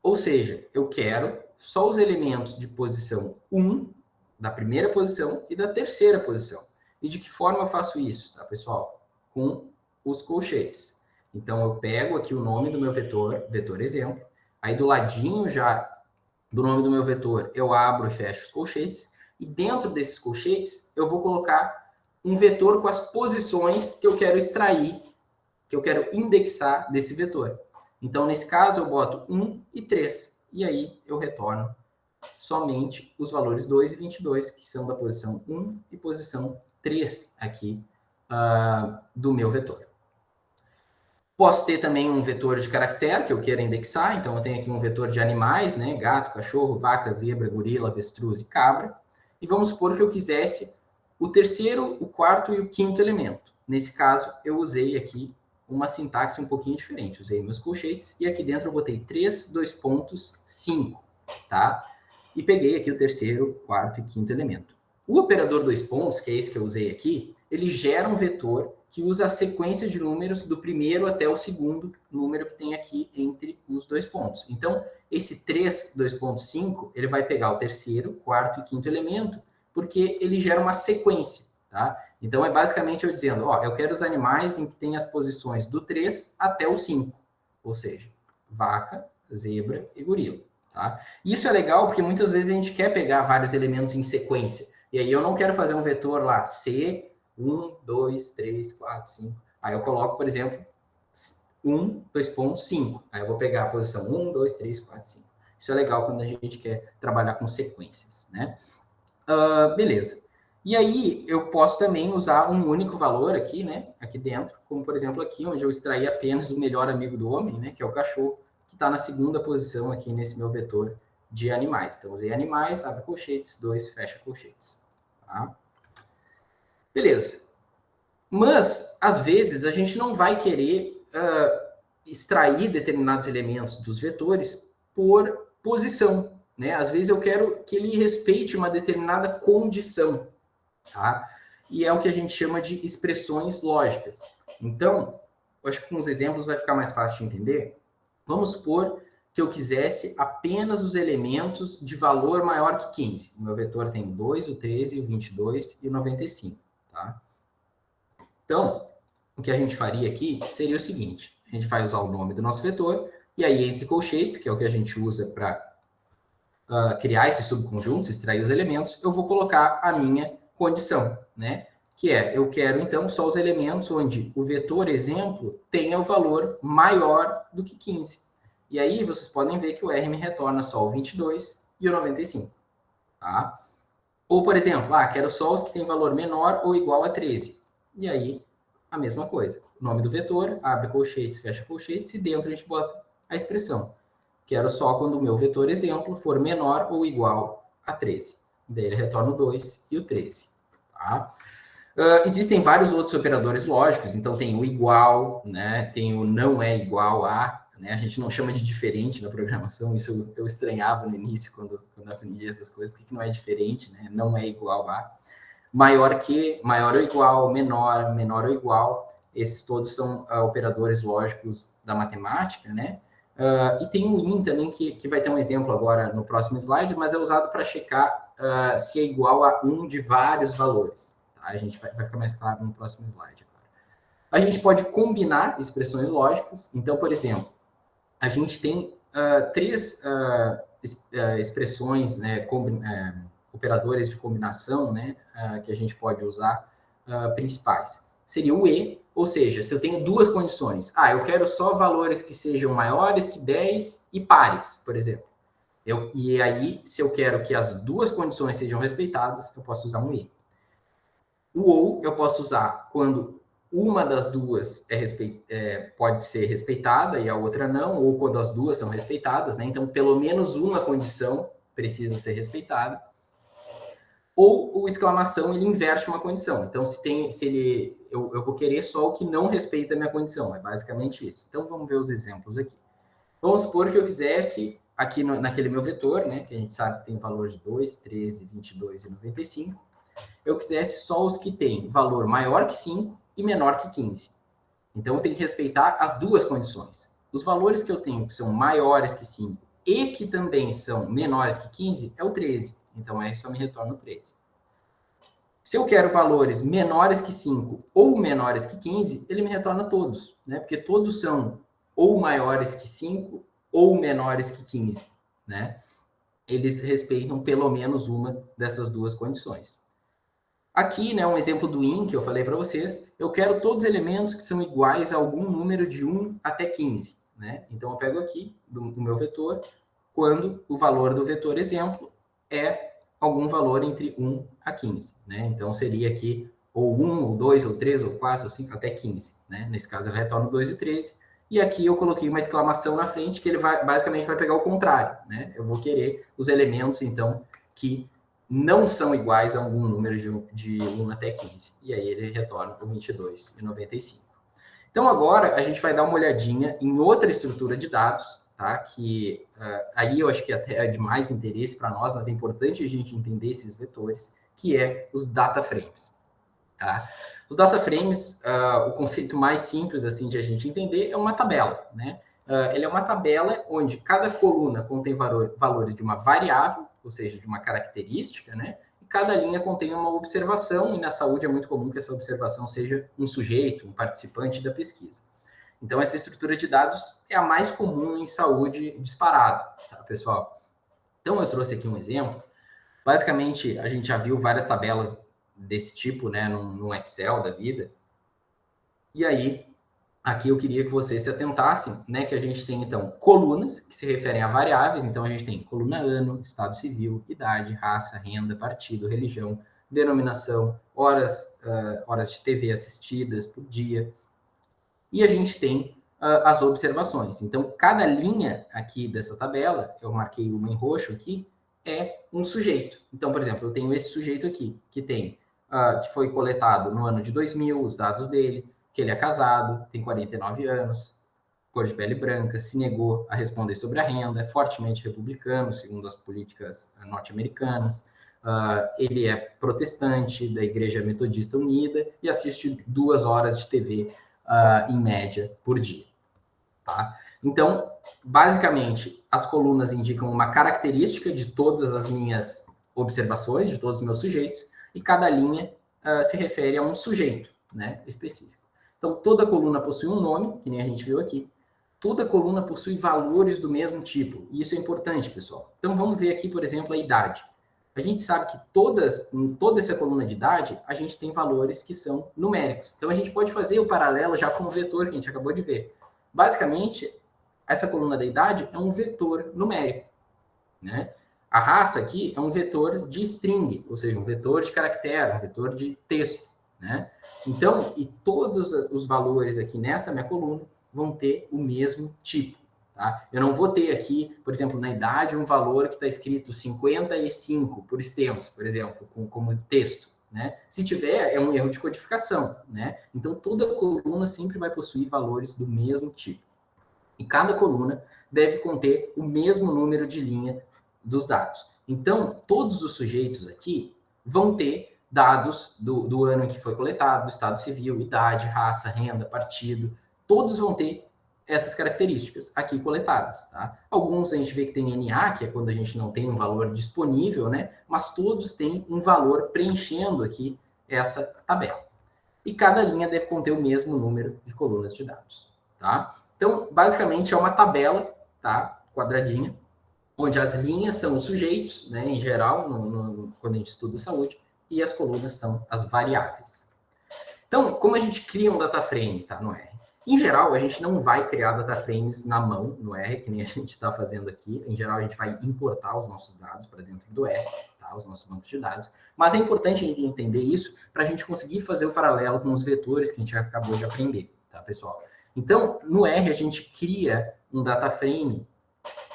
Ou seja, eu quero só os elementos de posição 1, da primeira posição e da terceira posição. E de que forma eu faço isso, tá, pessoal? Com os colchetes. Então, eu pego aqui o nome do meu vetor, vetor exemplo, aí do ladinho já do nome do meu vetor, eu abro e fecho os colchetes, e dentro desses colchetes, eu vou colocar um vetor com as posições que eu quero extrair, que eu quero indexar desse vetor. Então, nesse caso, eu boto 1 e 3, e aí eu retorno somente os valores 2 e 22, que são da posição 1 e posição 3 aqui do meu vetor. Posso ter também um vetor de caractere que eu queira indexar, então eu tenho aqui um vetor de animais, né? Gato, cachorro, vaca, zebra, gorila, avestruz e cabra. E vamos supor que eu quisesse o terceiro, o quarto e o quinto elemento. Nesse caso, eu usei aqui uma sintaxe um pouquinho diferente. Usei meus colchetes e aqui dentro eu botei 3, 2 pontos, 5, tá? E peguei aqui o terceiro, quarto e quinto elemento. O operador 2 pontos, que é esse que eu usei aqui, ele gera um vetor que usa a sequência de números do primeiro até o segundo número que tem aqui entre os 2 pontos. Então, esse 3, 2.5, ele vai pegar o terceiro, quarto e quinto elemento, porque ele gera uma sequência, tá? Então, é basicamente eu dizendo, ó, eu quero os animais em que tem as posições do 3 até o 5, ou seja, vaca, zebra e gorila, tá? Isso é legal porque muitas vezes a gente quer pegar vários elementos em sequência, e aí eu não quero fazer um vetor lá, C, 1, 2, 3, 4, 5. Aí eu coloco, por exemplo, 1, 2.5. Aí eu vou pegar a posição 1, 2, 3, 4, 5. Isso é legal quando a gente quer trabalhar com sequências, né? Beleza. E aí eu posso também usar um único valor aqui, né? Aqui dentro, como por exemplo aqui, onde eu extraí apenas o melhor amigo do homem, né? Que é o cachorro, que está na segunda posição aqui nesse meu vetor de animais. Então, usei animais, abre colchetes, 2, fecha colchetes. Tá? Beleza. Mas, às vezes, a gente não vai querer extrair determinados elementos dos vetores por posição, né? Às vezes eu quero que ele respeite uma determinada condição, tá? E é o que a gente chama de expressões lógicas. Então, acho que com os exemplos vai ficar mais fácil de entender. Vamos supor que eu quisesse apenas os elementos de valor maior que 15. O meu vetor tem 2, o 13, o 22 e o 95, tá? Então, o que a gente faria aqui seria o seguinte: a gente vai usar o nome do nosso vetor, e aí entre colchetes, que é o que a gente usa para criar esse subconjunto, extrair os elementos, eu vou colocar a minha condição, né? Que é, eu quero, então, só os elementos onde o vetor exemplo tenha o valor maior do que 15. E aí, vocês podem ver que o R me retorna só o 22 e o 95, tá? Ou, por exemplo, quero só os que têm valor menor ou igual a 13. E aí, a mesma coisa. O nome do vetor, abre colchetes, fecha colchetes, e dentro a gente bota a expressão. Quero só quando o meu vetor exemplo for menor ou igual a 13. Daí ele retorna o 2 e o 13. Tá? Existem vários outros operadores lógicos, então tem o igual, né? Tem o não é igual a, né? A gente não chama de diferente na programação, isso eu estranhava no início quando aprendi essas coisas, porque não é diferente, né? Não é igual a. Maior que, maior ou igual, menor, menor ou igual, esses todos são operadores lógicos da matemática, né? E tem o in também, que vai ter um exemplo agora no próximo slide, mas é usado para checar se é igual a um de vários valores. Tá? A gente vai ficar mais claro no próximo slide agora. A gente pode combinar expressões lógicas. Então, por exemplo, a gente tem três expressões, né, operadores de combinação, né, que a gente pode usar principais. Seria o e, ou seja, se eu tenho duas condições, eu quero só valores que sejam maiores que 10 e pares, por exemplo. E aí, se eu quero que as duas condições sejam respeitadas, eu posso usar um e. O ou eu posso usar quando uma das duas pode ser respeitada e a outra não, ou quando as duas são respeitadas, né? Então, pelo menos uma condição precisa ser respeitada. Ou o exclamação, ele inverte uma condição. Então, eu vou querer só o que não respeita a minha condição. É basicamente isso. Então, vamos ver os exemplos aqui. Vamos supor que eu quisesse, aqui naquele meu vetor, né, que a gente sabe que tem valor de 2, 13, 22 e 95, eu quisesse só os que têm valor maior que 5 e menor que 15. Então, eu tenho que respeitar as duas condições. Os valores que eu tenho que são maiores que 5 e que também são menores que 15 é o 13. Então, R só me retorna o 13. Se eu quero valores menores que 5 ou menores que 15, ele me retorna todos, né? Porque todos são ou maiores que 5 ou menores que 15, né? Eles respeitam pelo menos uma dessas duas condições. Aqui, né, um exemplo do in que eu falei para vocês, eu quero todos os elementos que são iguais a algum número de 1 até 15, né? Então, eu pego aqui do meu vetor, quando o valor do vetor exemplo é algum valor entre 1 a 15, né? Então, seria aqui ou 1, ou 2, ou 3, ou 4, ou 5, até 15, né? Nesse caso, ele retorna 2 e 13. E aqui eu coloquei uma exclamação na frente, que ele basicamente vai pegar o contrário, né? Eu vou querer os elementos, então, que não são iguais a algum número de 1 até 15. E aí ele retorna o 22 e 95. Então, agora, a gente vai dar uma olhadinha em outra estrutura de dados, tá? Que aí eu acho que até é de mais interesse para nós, mas é importante a gente entender esses vetores, que é os data frames. Tá? Os data frames, o conceito mais simples assim de a gente entender é uma tabela, né? Ele é uma tabela onde cada coluna contém valores de uma variável, ou seja, de uma característica, né? E cada linha contém uma observação, e na saúde é muito comum que essa observação seja um sujeito, um participante da pesquisa. Então, essa estrutura de dados é a mais comum em saúde disparado, tá, pessoal? Então, eu trouxe aqui um exemplo. Basicamente, a gente já viu várias tabelas desse tipo, né, no Excel da vida. E aí, aqui eu queria que vocês se atentassem, né, que a gente tem, então, colunas que se referem a variáveis. Então, a gente tem coluna ano, estado civil, idade, raça, renda, partido, religião, denominação, horas de TV assistidas por dia. E a gente tem as observações. Então, cada linha aqui dessa tabela, eu marquei uma em roxo aqui, é um sujeito. Então, por exemplo, eu tenho esse sujeito aqui, que que foi coletado no ano de 2000, os dados dele, que ele é casado, tem 49 anos, cor de pele branca, se negou a responder sobre a renda, é fortemente republicano, segundo as políticas norte-americanas, ele é protestante da Igreja Metodista Unida e assiste 2 horas de TV em média por dia. Tá? Então, basicamente, as colunas indicam uma característica de todas as minhas observações, de todos os meus sujeitos, e cada linha se refere a um sujeito, né, específico. Então, toda coluna possui um nome, que nem a gente viu aqui. toda coluna possui valores do mesmo tipo. E isso é importante, pessoal. Então, vamos ver aqui, por exemplo, a idade. A gente sabe que em toda essa coluna de idade, a gente tem valores que são numéricos. Então, a gente pode fazer o paralelo já com o vetor que a gente acabou de ver. Basicamente, essa coluna da idade é um vetor numérico, né? A raça aqui é um vetor de string, ou seja, um vetor de caractere, um vetor de texto, né? Então, e todos os valores aqui nessa minha coluna vão ter o mesmo tipo, tá? Eu não vou ter aqui, por exemplo, na idade, um valor que está escrito 55 por extenso, por exemplo, como texto, né? Se tiver, é um erro de codificação, né? Então, toda coluna sempre vai possuir valores do mesmo tipo. E cada coluna deve conter o mesmo número de linha dos dados. Então, todos os sujeitos aqui vão ter dados do ano em que foi coletado, do estado civil, idade, raça, renda, partido, todos vão ter essas características aqui coletadas, tá? Alguns a gente vê que tem NA, que é quando a gente não tem um valor disponível, né? Mas todos têm um valor preenchendo aqui essa tabela. E cada linha deve conter o mesmo número de colunas de dados, tá? Então, basicamente, é uma tabela, tá? Quadradinha, onde as linhas são os sujeitos, né, em geral, quando a gente estuda saúde, e as colunas são as variáveis. Então, como a gente cria um data frame, tá, no R? Em geral, a gente não vai criar data frames na mão no R, que nem a gente está fazendo aqui. Em geral, a gente vai importar os nossos dados para dentro do R, tá, os nossos bancos de dados. Mas é importante a gente entender isso para a gente conseguir fazer o paralelo com os vetores que a gente acabou de aprender, tá, pessoal? Então, no R, a gente cria um data frame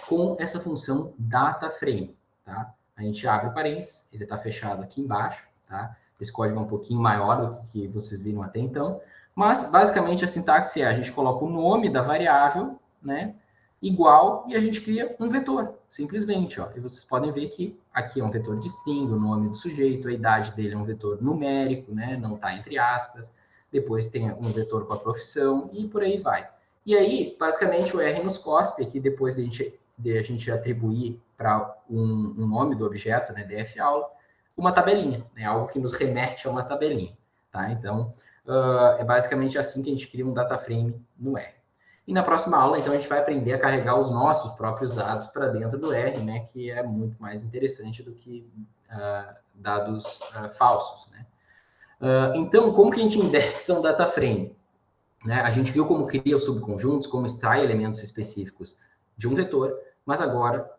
com essa função DataFrame, tá? A gente abre o parênteses, ele está fechado aqui embaixo, tá? Esse código é um pouquinho maior do que vocês viram até então, mas basicamente a sintaxe é a gente coloca o nome da variável, né? Igual, e a gente cria um vetor, simplesmente, ó. E vocês podem ver que aqui é um vetor de string, o nome do sujeito, a idade dele é um vetor numérico, né? Não está entre aspas. Depois tem um vetor com a profissão e por aí vai. E aí, basicamente, o R nos cospe aqui, depois de a gente atribuir para um nome do objeto, né, df aula, uma tabelinha, né, algo que nos remete a uma tabelinha, tá? Então, é basicamente assim que a gente cria um data frame no R. E na próxima aula, então, a gente vai aprender a carregar os nossos próprios dados para dentro do R, né, que é muito mais interessante do que dados falsos, né? Então, como que a gente indexa um data frame? Né? A gente viu como cria os subconjuntos, como extrai elementos específicos de um vetor, mas agora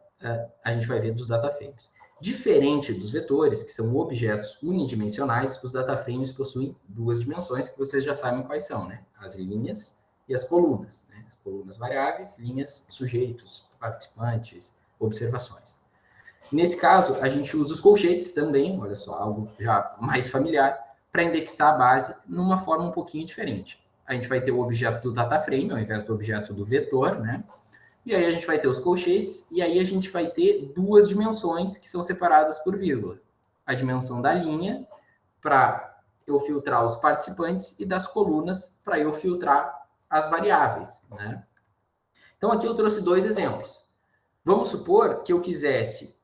a gente vai ver dos data frames. Diferente dos vetores, que são objetos unidimensionais, os data frames possuem duas dimensões, que vocês já sabem quais são, né? As linhas e as colunas. Né? As colunas variáveis, linhas, sujeitos, participantes, observações. Nesse caso, a gente usa os colchetes também, olha só, algo já mais familiar, para indexar a base numa forma um pouquinho diferente. A gente vai ter o objeto do data frame, ao invés do objeto do vetor, né? E aí a gente vai ter os colchetes, e aí a gente vai ter duas dimensões que são separadas por vírgula. A dimensão da linha, para eu filtrar os participantes, e das colunas, para eu filtrar as variáveis, né? Então aqui eu trouxe dois exemplos. Vamos supor que eu quisesse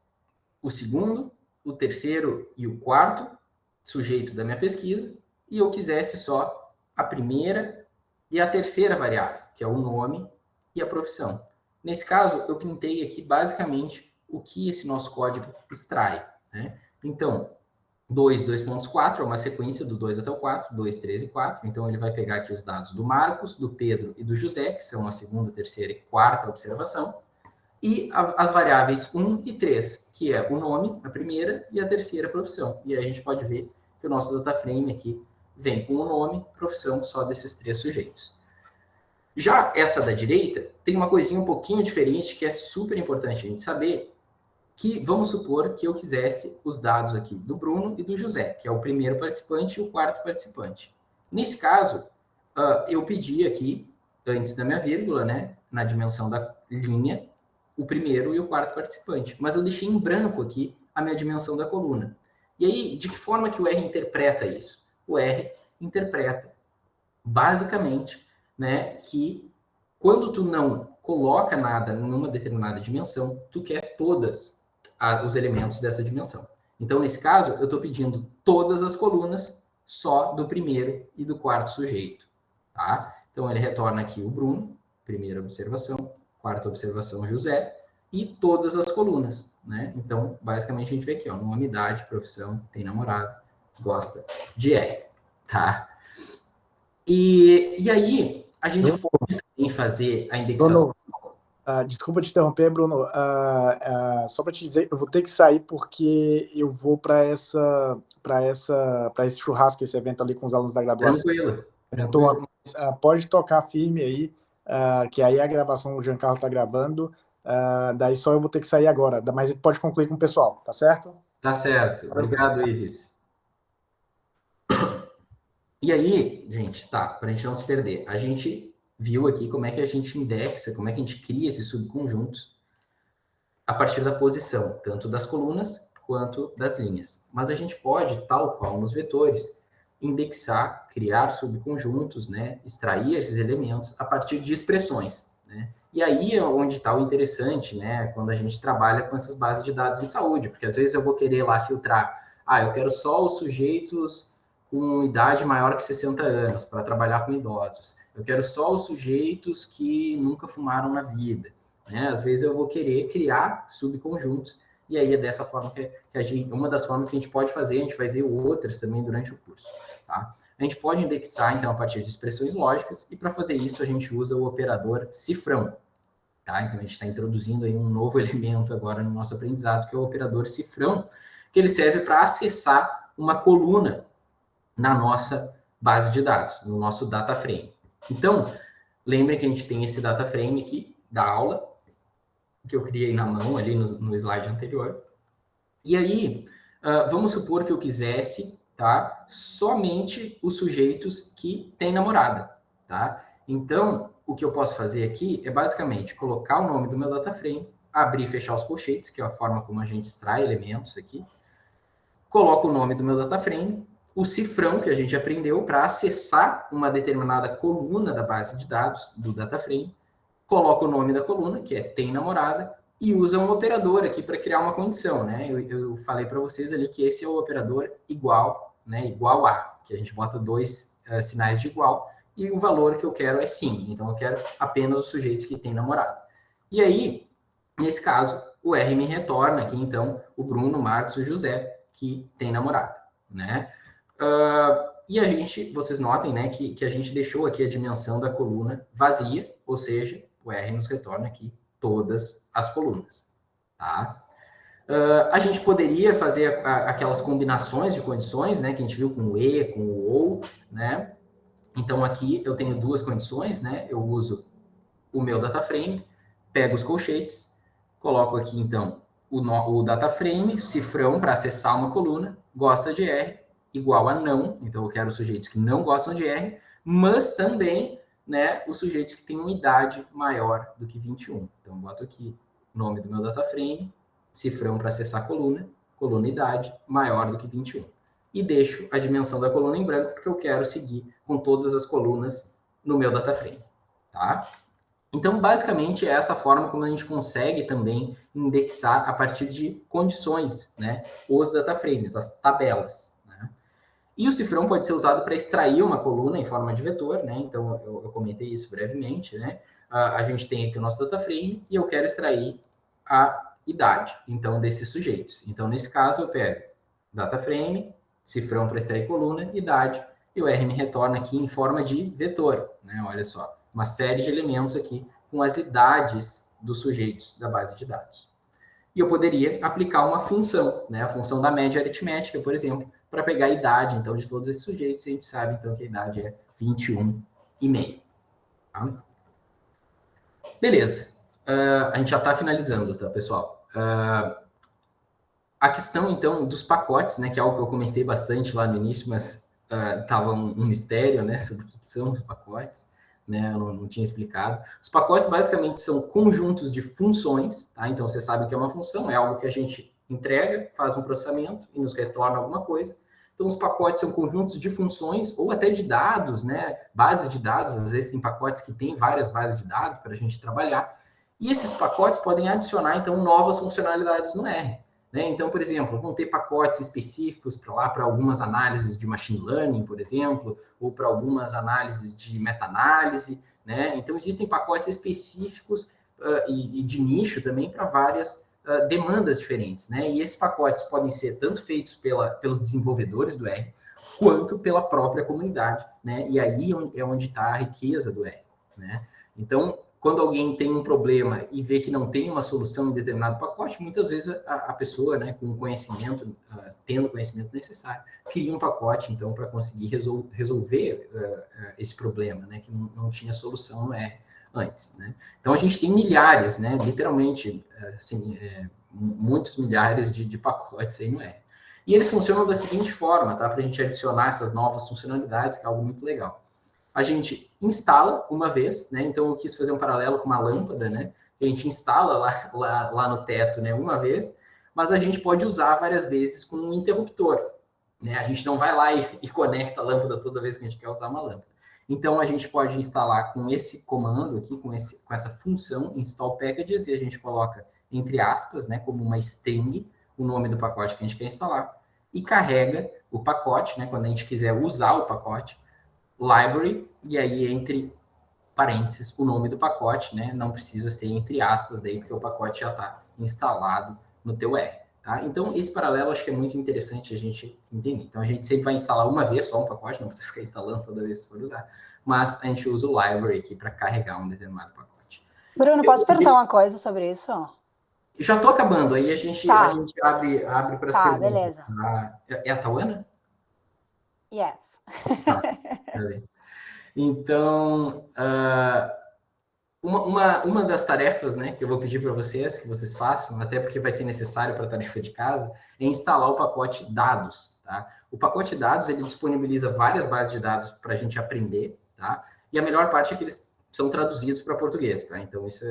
o segundo, o terceiro e o quarto sujeito da minha pesquisa, e eu quisesse só a primeira e a terceira variável, que é o nome e a profissão. Nesse caso, eu pintei aqui basicamente o que esse nosso código extrai, né? Então, 2.4 é uma sequência do 2 até o 4, 2, 3 e 4. Então, ele vai pegar aqui os dados do Marcos, do Pedro e do José, que são a segunda, terceira e quarta observação, e as variáveis 1 e 3, que é o nome, a primeira, e a terceira profissão. E aí a gente pode ver que o nosso data frame aqui vem com o nome, profissão, só desses três sujeitos. Já essa da direita tem uma coisinha um pouquinho diferente que é super importante a gente saber, que vamos supor que eu quisesse os dados aqui do Bruno e do José, que é o primeiro participante e o quarto participante. Nesse caso, eu pedi aqui, antes da minha vírgula, né, na dimensão da linha, o primeiro e o quarto participante. Mas eu deixei em branco aqui a minha dimensão da coluna. E aí, de que forma que o R interpreta isso? O R interpreta, basicamente, né, que quando tu não coloca nada numa determinada dimensão, tu quer todos os elementos dessa dimensão. Então, nesse caso, eu estou pedindo todas as colunas só do primeiro e do quarto sujeito. Tá? Então, ele retorna aqui o Bruno, primeira observação, quarta observação, José, e todas as colunas, né? Então, basicamente, a gente vê aqui, ó, nome, idade, profissão, tem namorado, gosta de R, tá? E aí, a gente Bruno, pode também fazer a indexação. Bruno, desculpa te interromper, Bruno. Só para te dizer, eu vou ter que sair porque eu vou para esse churrasco, esse evento ali com os alunos da graduação. Tranquilo, Então, tranquilo. pode tocar firme aí, que aí a gravação o Giancarlo está gravando. Daí só eu vou ter que sair agora, mas ele pode concluir com o pessoal, tá certo? Tá certo. Valeu, pessoal. Obrigado, Ives. E aí, gente, tá, para a gente não se perder, a gente viu aqui como é que a gente indexa, como é que a gente cria esses subconjuntos a partir da posição, tanto das colunas quanto das linhas. Mas a gente pode, tal qual nos vetores, indexar, criar subconjuntos, né, extrair esses elementos a partir de expressões, né? E aí é onde está o interessante, né, quando a gente trabalha com essas bases de dados em saúde, porque às vezes eu vou querer lá filtrar, eu quero só os sujeitos com idade maior que 60 anos para trabalhar com idosos. Eu quero só os sujeitos que nunca fumaram na vida, né? Às vezes eu vou querer criar subconjuntos, e aí é dessa forma que a gente, uma das formas que a gente pode fazer, a gente vai ver outras também durante o curso, tá? A gente pode indexar, então, a partir de expressões lógicas, e para fazer isso a gente usa o operador cifrão, tá? Então a gente está introduzindo aí um novo elemento agora no nosso aprendizado, que é o operador cifrão, que ele serve para acessar uma coluna na nossa base de dados, no nosso data frame. Então, lembrem que a gente tem esse data frame aqui da aula, que eu criei na mão ali no slide anterior. E aí, vamos supor que eu quisesse, tá, somente os sujeitos que têm namorada, tá? Então, o que eu posso fazer aqui é basicamente colocar o nome do meu data frame, abrir e fechar os colchetes, que é a forma como a gente extrai elementos aqui, coloco o nome do meu data frame, o cifrão que a gente aprendeu para acessar uma determinada coluna da base de dados do data frame, coloca o nome da coluna, que é tem namorada, e usa um operador aqui para criar uma condição, né? Eu falei para vocês ali que esse é o operador igual, né? Igual a, que a gente bota dois sinais de igual, e o valor que eu quero é sim. Então, eu quero apenas os sujeitos que têm namorada. E aí, nesse caso, o R me retorna aqui, então, o Bruno, o Marcos e o José, que tem namorada, né? E a gente, vocês notem, né, que a gente deixou aqui a dimensão da coluna vazia, ou seja, o R nos retorna aqui todas as colunas, tá? A gente poderia fazer aquelas combinações de condições, né, que a gente viu com o E, com o OU, né? Então aqui eu tenho duas condições, né? Eu uso o meu data frame, pego os colchetes, coloco aqui então o data frame, cifrão para acessar uma coluna, gosta de R, igual a não, então eu quero sujeitos que não gostam de R, mas também, né, os sujeitos que têm uma idade maior do que 21. Então, boto aqui o nome do meu data frame, cifrão para acessar a coluna idade, maior do que 21. E deixo a dimensão da coluna em branco, porque eu quero seguir com todas as colunas no meu data frame, tá? Então, basicamente, é essa forma como a gente consegue também indexar a partir de condições, né, os data frames, as tabelas, né? E o cifrão pode ser usado para extrair uma coluna em forma de vetor, né? Então, eu comentei isso brevemente, né? A gente tem aqui o nosso data frame e eu quero extrair a idade, então, desses sujeitos. Então, nesse caso, eu pego data frame, cifrão para extrair coluna, idade, e o R me retorna aqui em forma de vetor, né? Olha só, uma série de elementos aqui com as idades dos sujeitos da base de dados. E eu poderia aplicar uma função, né? A função da média aritmética, por exemplo, para pegar a idade, então, de todos esses sujeitos, e a gente sabe, então, que a idade é 21,5. Tá? Beleza. A gente já está finalizando, tá, pessoal? A questão, então, dos pacotes, né, que é algo que eu comentei bastante lá no início, mas estava um mistério, né, sobre o que são os pacotes, né, eu não tinha explicado. Os pacotes, basicamente, são conjuntos de funções, tá? Então, você sabe que é uma função, é algo que a gente entrega, faz um processamento e nos retorna alguma coisa. Então, os pacotes são conjuntos de funções ou até de dados, né, bases de dados, às vezes tem pacotes que têm várias bases de dados para a gente trabalhar, e esses pacotes podem adicionar, então, novas funcionalidades no R. Né? Então, por exemplo, vão ter pacotes específicos para algumas análises de machine learning, por exemplo, ou para algumas análises de meta-análise. né? Então, existem pacotes específicos e de nicho também para várias demandas diferentes, né? E esses pacotes podem ser tanto feitos pelos desenvolvedores do R, quanto pela própria comunidade, né? E aí é onde está a riqueza do R, né? Então, quando alguém tem um problema e vê que não tem uma solução em determinado pacote, muitas vezes a pessoa, né, com conhecimento, tendo o conhecimento necessário, cria um pacote, então, para conseguir resolver esse problema, né, que não tinha solução no R antes, né? Então, a gente tem milhares, né, literalmente, assim, muitos milhares de pacotes aí no R. E eles funcionam da seguinte forma, tá? Para a gente adicionar essas novas funcionalidades, que é algo muito legal. A gente instala uma vez, né? Então eu quis fazer um paralelo com uma lâmpada, né? Que a gente instala lá no teto, né? Uma vez, mas a gente pode usar várias vezes com um interruptor, né? A gente não vai lá e conecta a lâmpada toda vez que a gente quer usar uma lâmpada. Então a gente pode instalar com esse comando aqui, com essa função install packages, e a gente coloca entre aspas, né? Como uma string, o nome do pacote que a gente quer instalar, e carrega o pacote, né? Quando a gente quiser usar o pacote, library, e aí entre parênteses o nome do pacote, né? Não precisa ser entre aspas daí, porque o pacote já está instalado no teu R, tá? Então, esse paralelo acho que é muito interessante a gente entender. Então, a gente sempre vai instalar uma vez só um pacote, não precisa ficar instalando toda vez que for usar, mas a gente usa o library aqui para carregar um determinado pacote. Bruno, posso perguntar uma coisa sobre isso? Já tô acabando, aí a gente abre para as perguntas. Beleza. É a Tauana? Yes. Tá. Então, uma das tarefas, né, que eu vou pedir para vocês, que vocês façam, até porque vai ser necessário para a tarefa de casa, é instalar o pacote dados, tá? O pacote dados, ele disponibiliza várias bases de dados para a gente aprender, tá? E a melhor parte é que eles são traduzidos para português, tá? Então, isso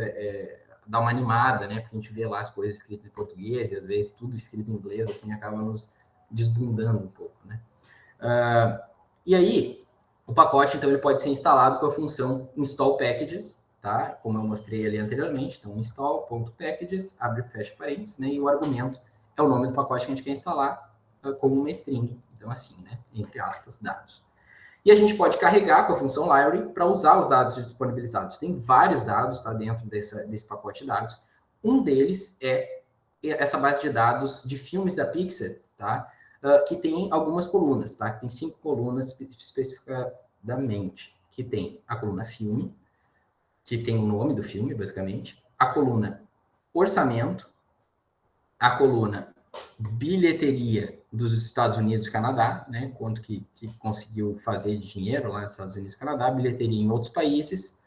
dá uma animada, né? Porque a gente vê lá as coisas escritas em português e, às vezes, tudo escrito em inglês, assim, acaba nos desbundando um pouco, né? E aí, o pacote, então, ele pode ser instalado com a função install packages, tá? Como eu mostrei ali anteriormente. Então, install.packages, abre e fecha parênteses, né? E o argumento é o nome do pacote que a gente quer instalar como uma string. Então, assim, né? Entre aspas, dados. E a gente pode carregar com a função library para usar os dados disponibilizados. Tem vários dados, tá? Dentro desse pacote de dados. Um deles é essa base de dados de filmes da Pixar, tá? Que tem algumas colunas, tá? Que tem 5 colunas especificadamente. Que tem a coluna filme, que tem o nome do filme, basicamente, a coluna orçamento, a coluna bilheteria dos Estados Unidos e Canadá, né? Quanto que conseguiu fazer de dinheiro lá nos Estados Unidos e Canadá, bilheteria em outros países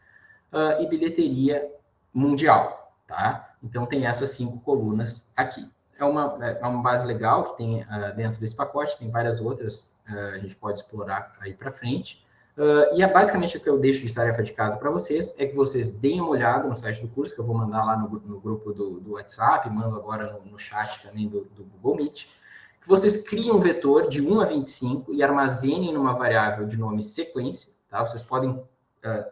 e bilheteria mundial, tá? Então tem essas 5 colunas aqui. É uma base legal que tem dentro desse pacote, tem várias outras, a gente pode explorar aí para frente. E basicamente o que eu deixo de tarefa de casa para vocês é que vocês deem uma olhada no site do curso, que eu vou mandar lá no grupo do WhatsApp, mando agora no chat também do Google Meet, que vocês criem um vetor de 1 a 25 e armazenem numa variável de nome sequência, tá? Vocês podem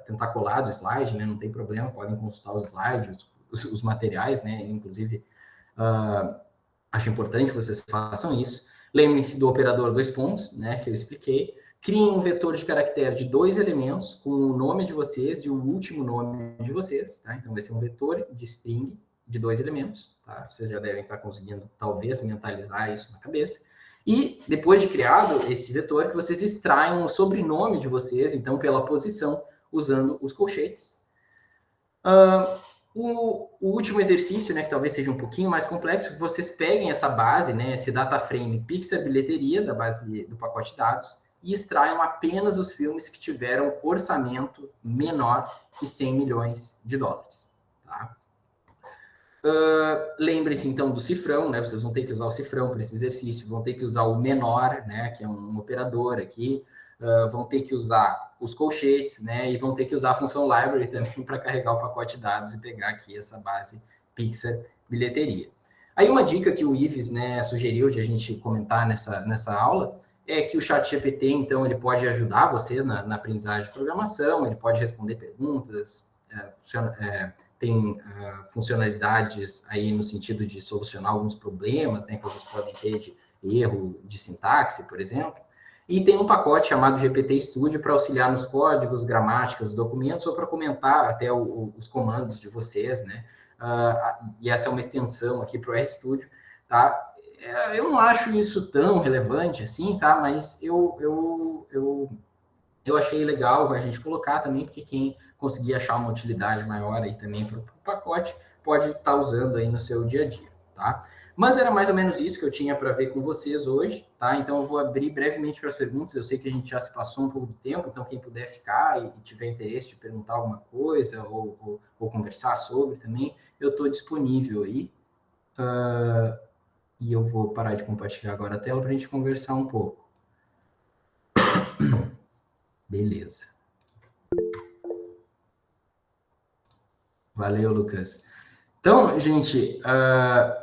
tentar colar do slide, né? Não tem problema, podem consultar os slides, os materiais, né? Inclusive, acho importante que vocês façam isso. Lembrem-se do operador 2 pontos, né? Que eu expliquei. Criem um vetor de caractere de 2 elementos com o nome de vocês e o último nome de vocês, tá? Então, vai ser um vetor de string de 2 elementos, tá? Vocês já devem estar conseguindo, talvez, mentalizar isso na cabeça. E, depois de criado esse vetor, que vocês extraiam o sobrenome de vocês, então, pela posição, usando os colchetes. O último exercício, né, que talvez seja um pouquinho mais complexo, que vocês peguem essa base, né, esse data frame Pixar bilheteria, da base do pacote de dados, e extraiam apenas os filmes que tiveram orçamento menor que 100 milhões de dólares. Tá? Lembrem-se, então, do cifrão, né? Vocês vão ter que usar o cifrão para esse exercício, vão ter que usar o menor, né? Que é um operador aqui, vão ter que usar os colchetes, né? E vão ter que usar a função library também para carregar o pacote de dados e pegar aqui essa base Pixar bilheteria. Aí uma dica que o Ives, né, sugeriu de a gente comentar nessa aula é que o ChatGPT, então, ele pode ajudar vocês na aprendizagem de programação, ele pode responder perguntas, tem funcionalidades aí no sentido de solucionar alguns problemas, né, que vocês podem ter de erro de sintaxe, por exemplo. E tem um pacote chamado GPT Studio para auxiliar nos códigos, gramáticas, documentos, ou para comentar até os comandos de vocês, né? E essa é uma extensão aqui para o RStudio, tá? Eu não acho isso tão relevante assim, tá? Mas eu achei legal a gente colocar também, porque quem conseguir achar uma utilidade maior aí também para o pacote pode estar usando aí no seu dia a dia, tá? Mas era mais ou menos isso que eu tinha para ver com vocês hoje, tá? Então eu vou abrir brevemente para as perguntas. Eu sei que a gente já se passou um pouco do tempo, então quem puder ficar e tiver interesse de perguntar alguma coisa ou conversar sobre também, eu estou disponível aí. E eu vou parar de compartilhar agora a tela para a gente conversar um pouco. Beleza. Valeu, Lucas. Então, gente,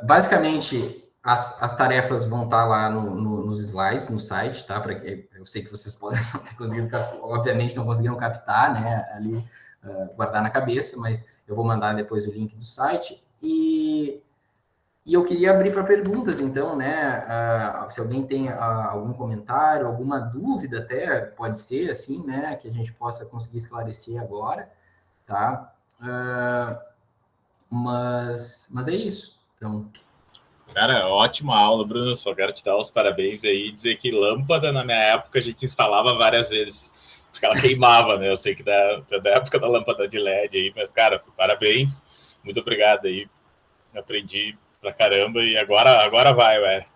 basicamente as tarefas vão estar lá nos slides, no site, tá? Para que eu sei que vocês podem não ter conseguido, obviamente não conseguiram captar, né? Ali guardar na cabeça, mas eu vou mandar depois o link do site e eu queria abrir para perguntas, então, né? Se alguém tem algum comentário, alguma dúvida até, pode ser assim, né? Que a gente possa conseguir esclarecer agora, tá? Mas é isso. Então. Cara, ótima aula, Bruno. Só quero te dar os parabéns aí e dizer que lâmpada, na minha época, a gente instalava várias vezes, porque ela queimava, né? Eu sei que da época da lâmpada de LED aí, mas, cara, parabéns. Muito obrigado aí. Aprendi pra caramba e agora vai, ué.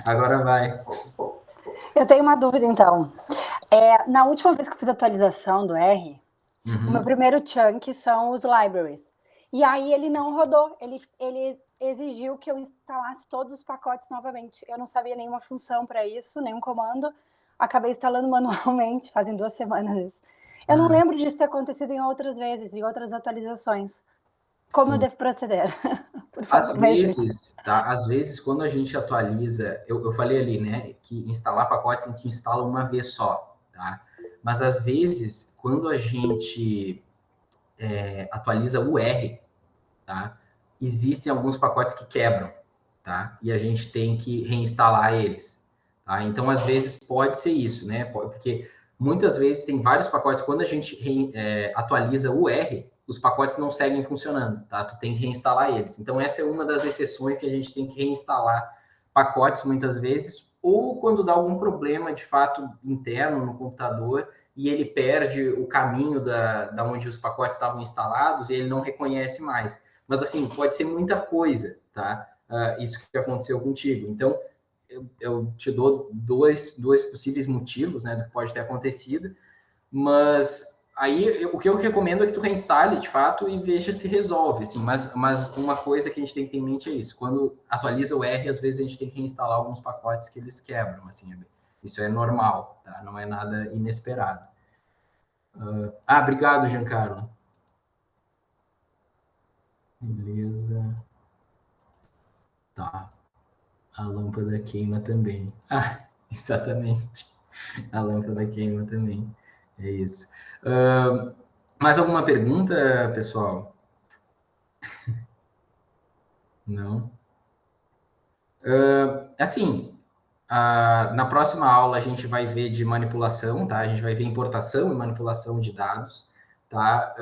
Agora vai. Eu tenho uma dúvida, então. Na última vez que eu fiz a atualização do R, o meu primeiro chunk são os libraries. E aí ele não rodou. Ele exigiu que eu instalasse todos os pacotes novamente. Eu não sabia nenhuma função para isso, nenhum comando. Acabei instalando manualmente, fazem 2 semanas isso. Eu não lembro disso ter acontecido em outras vezes, em outras atualizações. Como eu devo proceder? Por favor, às vezes, quando a gente atualiza, eu falei ali, né, que instalar pacotes a gente instala uma vez só, tá? Mas às vezes, quando a gente atualiza o R, tá? Existem alguns pacotes que quebram, tá? E a gente tem que reinstalar eles, tá? Então, às vezes, pode ser isso, né? Porque muitas vezes tem vários pacotes, quando a gente atualiza o R, os pacotes não seguem funcionando, tá? Tu tem que reinstalar eles. Então, essa é uma das exceções que a gente tem que reinstalar pacotes muitas vezes, ou quando dá algum problema, de fato, interno no computador, e ele perde o caminho da onde os pacotes estavam instalados e ele não reconhece mais. Mas, assim, pode ser muita coisa, tá? Isso que aconteceu contigo. Então, eu te dou dois possíveis motivos, né, do que pode ter acontecido, mas aí o que eu recomendo é que tu reinstale, de fato, e veja se resolve, assim, mas uma coisa que a gente tem que ter em mente é isso, quando atualiza o R, às vezes a gente tem que reinstalar alguns pacotes que eles quebram, assim, isso é normal, tá? Não é nada inesperado. Obrigado, Giancarlo. Beleza. Tá. A lâmpada queima também. Exatamente. A lâmpada queima também. É isso. Mais alguma pergunta, pessoal? Não? Assim, na próxima aula a gente vai ver de manipulação, tá? A gente vai ver importação e manipulação de dados, tá?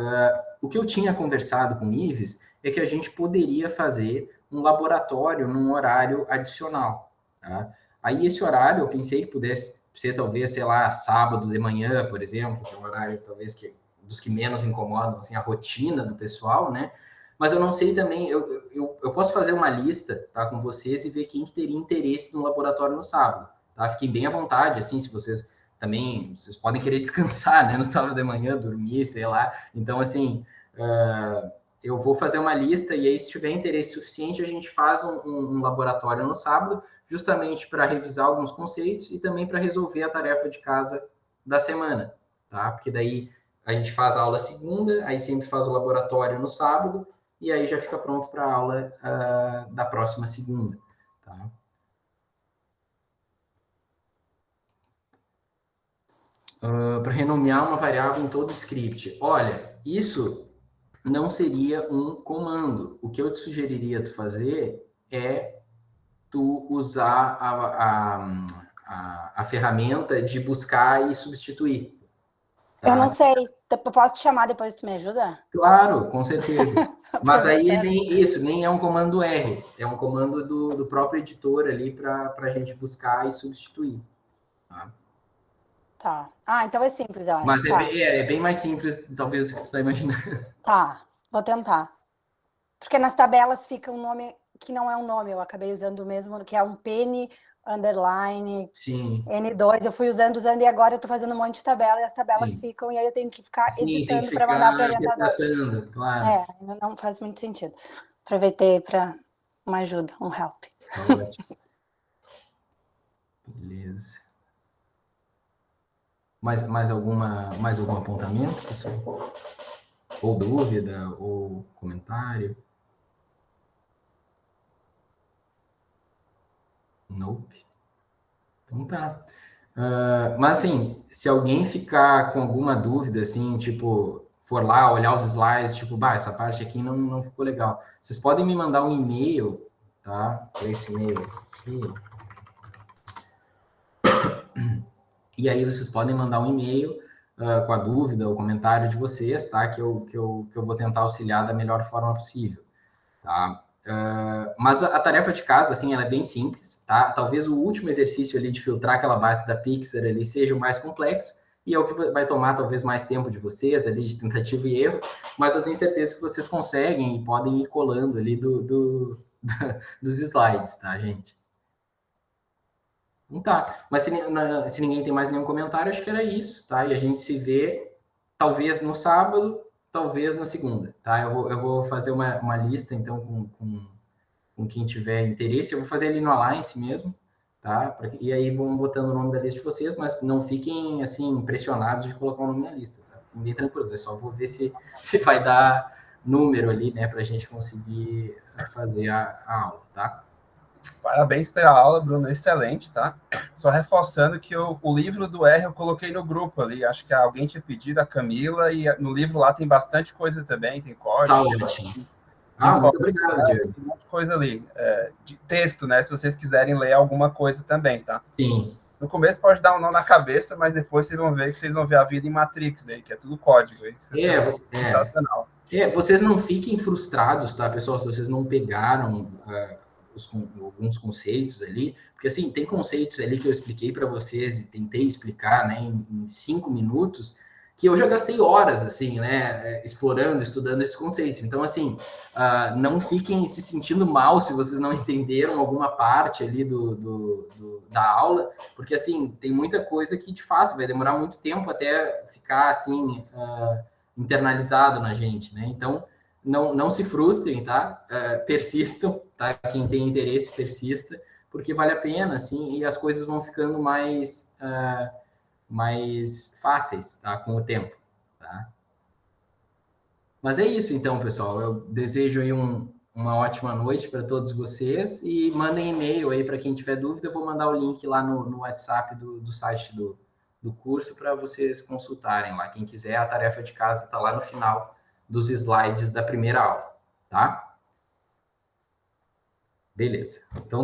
O que eu tinha conversado com o Ives é que a gente poderia fazer um laboratório num horário adicional, tá? Aí esse horário eu pensei que pudesse ser talvez, sei lá, sábado de manhã, por exemplo, que é um horário talvez dos que menos incomodam, assim, a rotina do pessoal, né? Mas eu não sei também, eu posso fazer uma lista, tá, com vocês e ver quem que teria interesse no laboratório no sábado, tá? Fiquem bem à vontade, assim, se vocês também, vocês podem querer descansar, né, no sábado de manhã, dormir, sei lá. Então, assim, eu vou fazer uma lista e aí, se tiver interesse suficiente, a gente faz um laboratório no sábado, justamente para revisar alguns conceitos e também para resolver a tarefa de casa da semana, tá? Porque daí a gente faz a aula segunda, aí sempre faz o laboratório no sábado, e aí já fica pronto para a aula da próxima segunda. Tá? Para renomear uma variável em todo script. Olha, isso não seria um comando. O que eu te sugeriria tu fazer é tu usar a ferramenta de buscar e substituir. Tá? Eu não sei. Posso te chamar depois tu me ajuda? Claro, com certeza. Mas aí nem é um comando R, é um comando do próprio editor ali para a gente buscar e substituir. Tá. Ah, então é simples, eu acho. Mas tá. é bem mais simples, talvez, do que você está imaginando. Tá, vou tentar. Porque nas tabelas fica um nome que não é um nome, eu acabei usando o mesmo, que é um penny underline Sim. N2, eu fui usando, e agora eu tô fazendo um monte de tabela, e as tabelas Sim. ficam, e aí eu tenho que ficar Sim, editando para mandar para o orientador. Claro. Não faz muito sentido. Aproveitei para uma ajuda, um help. Ótimo. Beleza. Mais algum apontamento, pessoal? Ou dúvida, ou comentário? Nope. Então tá. Mas assim, se alguém ficar com alguma dúvida, assim, tipo, for lá olhar os slides, tipo, essa parte aqui não ficou legal. Vocês podem me mandar um e-mail, tá? Por esse e-mail aqui. E aí vocês podem mandar um e-mail com a dúvida, o comentário de vocês, tá? Que eu vou tentar auxiliar da melhor forma possível, tá? Mas a tarefa de casa, assim, ela é bem simples, tá? Talvez o último exercício ali de filtrar aquela base da Pixar ali seja o mais complexo e é o que vai tomar talvez mais tempo de vocês ali, de tentativa e erro, mas eu tenho certeza que vocês conseguem e podem ir colando ali dos slides, tá, gente? Não tá. Mas se ninguém tem mais nenhum comentário, acho que era isso, tá? E a gente se vê talvez no sábado, talvez na segunda, tá? Eu vou fazer uma lista, então, com quem tiver interesse. Eu vou fazer ali no Alliance mesmo, tá? E aí vão botando o nome da lista de vocês, mas não fiquem, assim, impressionados de colocar o nome na lista, tá? Fiquem bem tranquilos. Eu só vou ver se vai dar número ali, né? Pra gente conseguir fazer a aula, tá? Parabéns pela aula, Bruno, excelente, tá? Só reforçando que o livro do R eu coloquei no grupo ali, acho que alguém tinha pedido, a Camila, e no livro lá tem bastante coisa também, tem código. Tá ótimo. Muito obrigado, Diego. Tem um monte de coisa ali, de texto, né, se vocês quiserem ler alguma coisa também, tá? Sim. No começo pode dar um nó na cabeça, mas depois vocês vão ver a vida em Matrix aí, que é tudo código aí. Sensacional. Vocês não fiquem frustrados, tá, pessoal, se vocês não pegaram alguns conceitos ali, porque assim, tem conceitos ali que eu expliquei para vocês e tentei explicar, né, em 5 minutos, que eu já gastei horas, assim, né, explorando, estudando esses conceitos. Então, assim, não fiquem se sentindo mal se vocês não entenderam alguma parte ali da aula, porque, assim, tem muita coisa que, de fato, vai demorar muito tempo até ficar, assim, internalizado na gente, né? Então, não se frustrem, tá? Persistam, tá? Quem tem interesse, persista, porque vale a pena, assim, e as coisas vão ficando mais fáceis, tá? Com o tempo, tá? Mas é isso, então, pessoal. Eu desejo aí uma ótima noite para todos vocês e mandem e-mail aí para quem tiver dúvida. Eu vou mandar o link lá no WhatsApp do site do curso para vocês consultarem lá. Quem quiser, a tarefa de casa está lá no final dos slides da primeira aula, tá? Beleza. Então,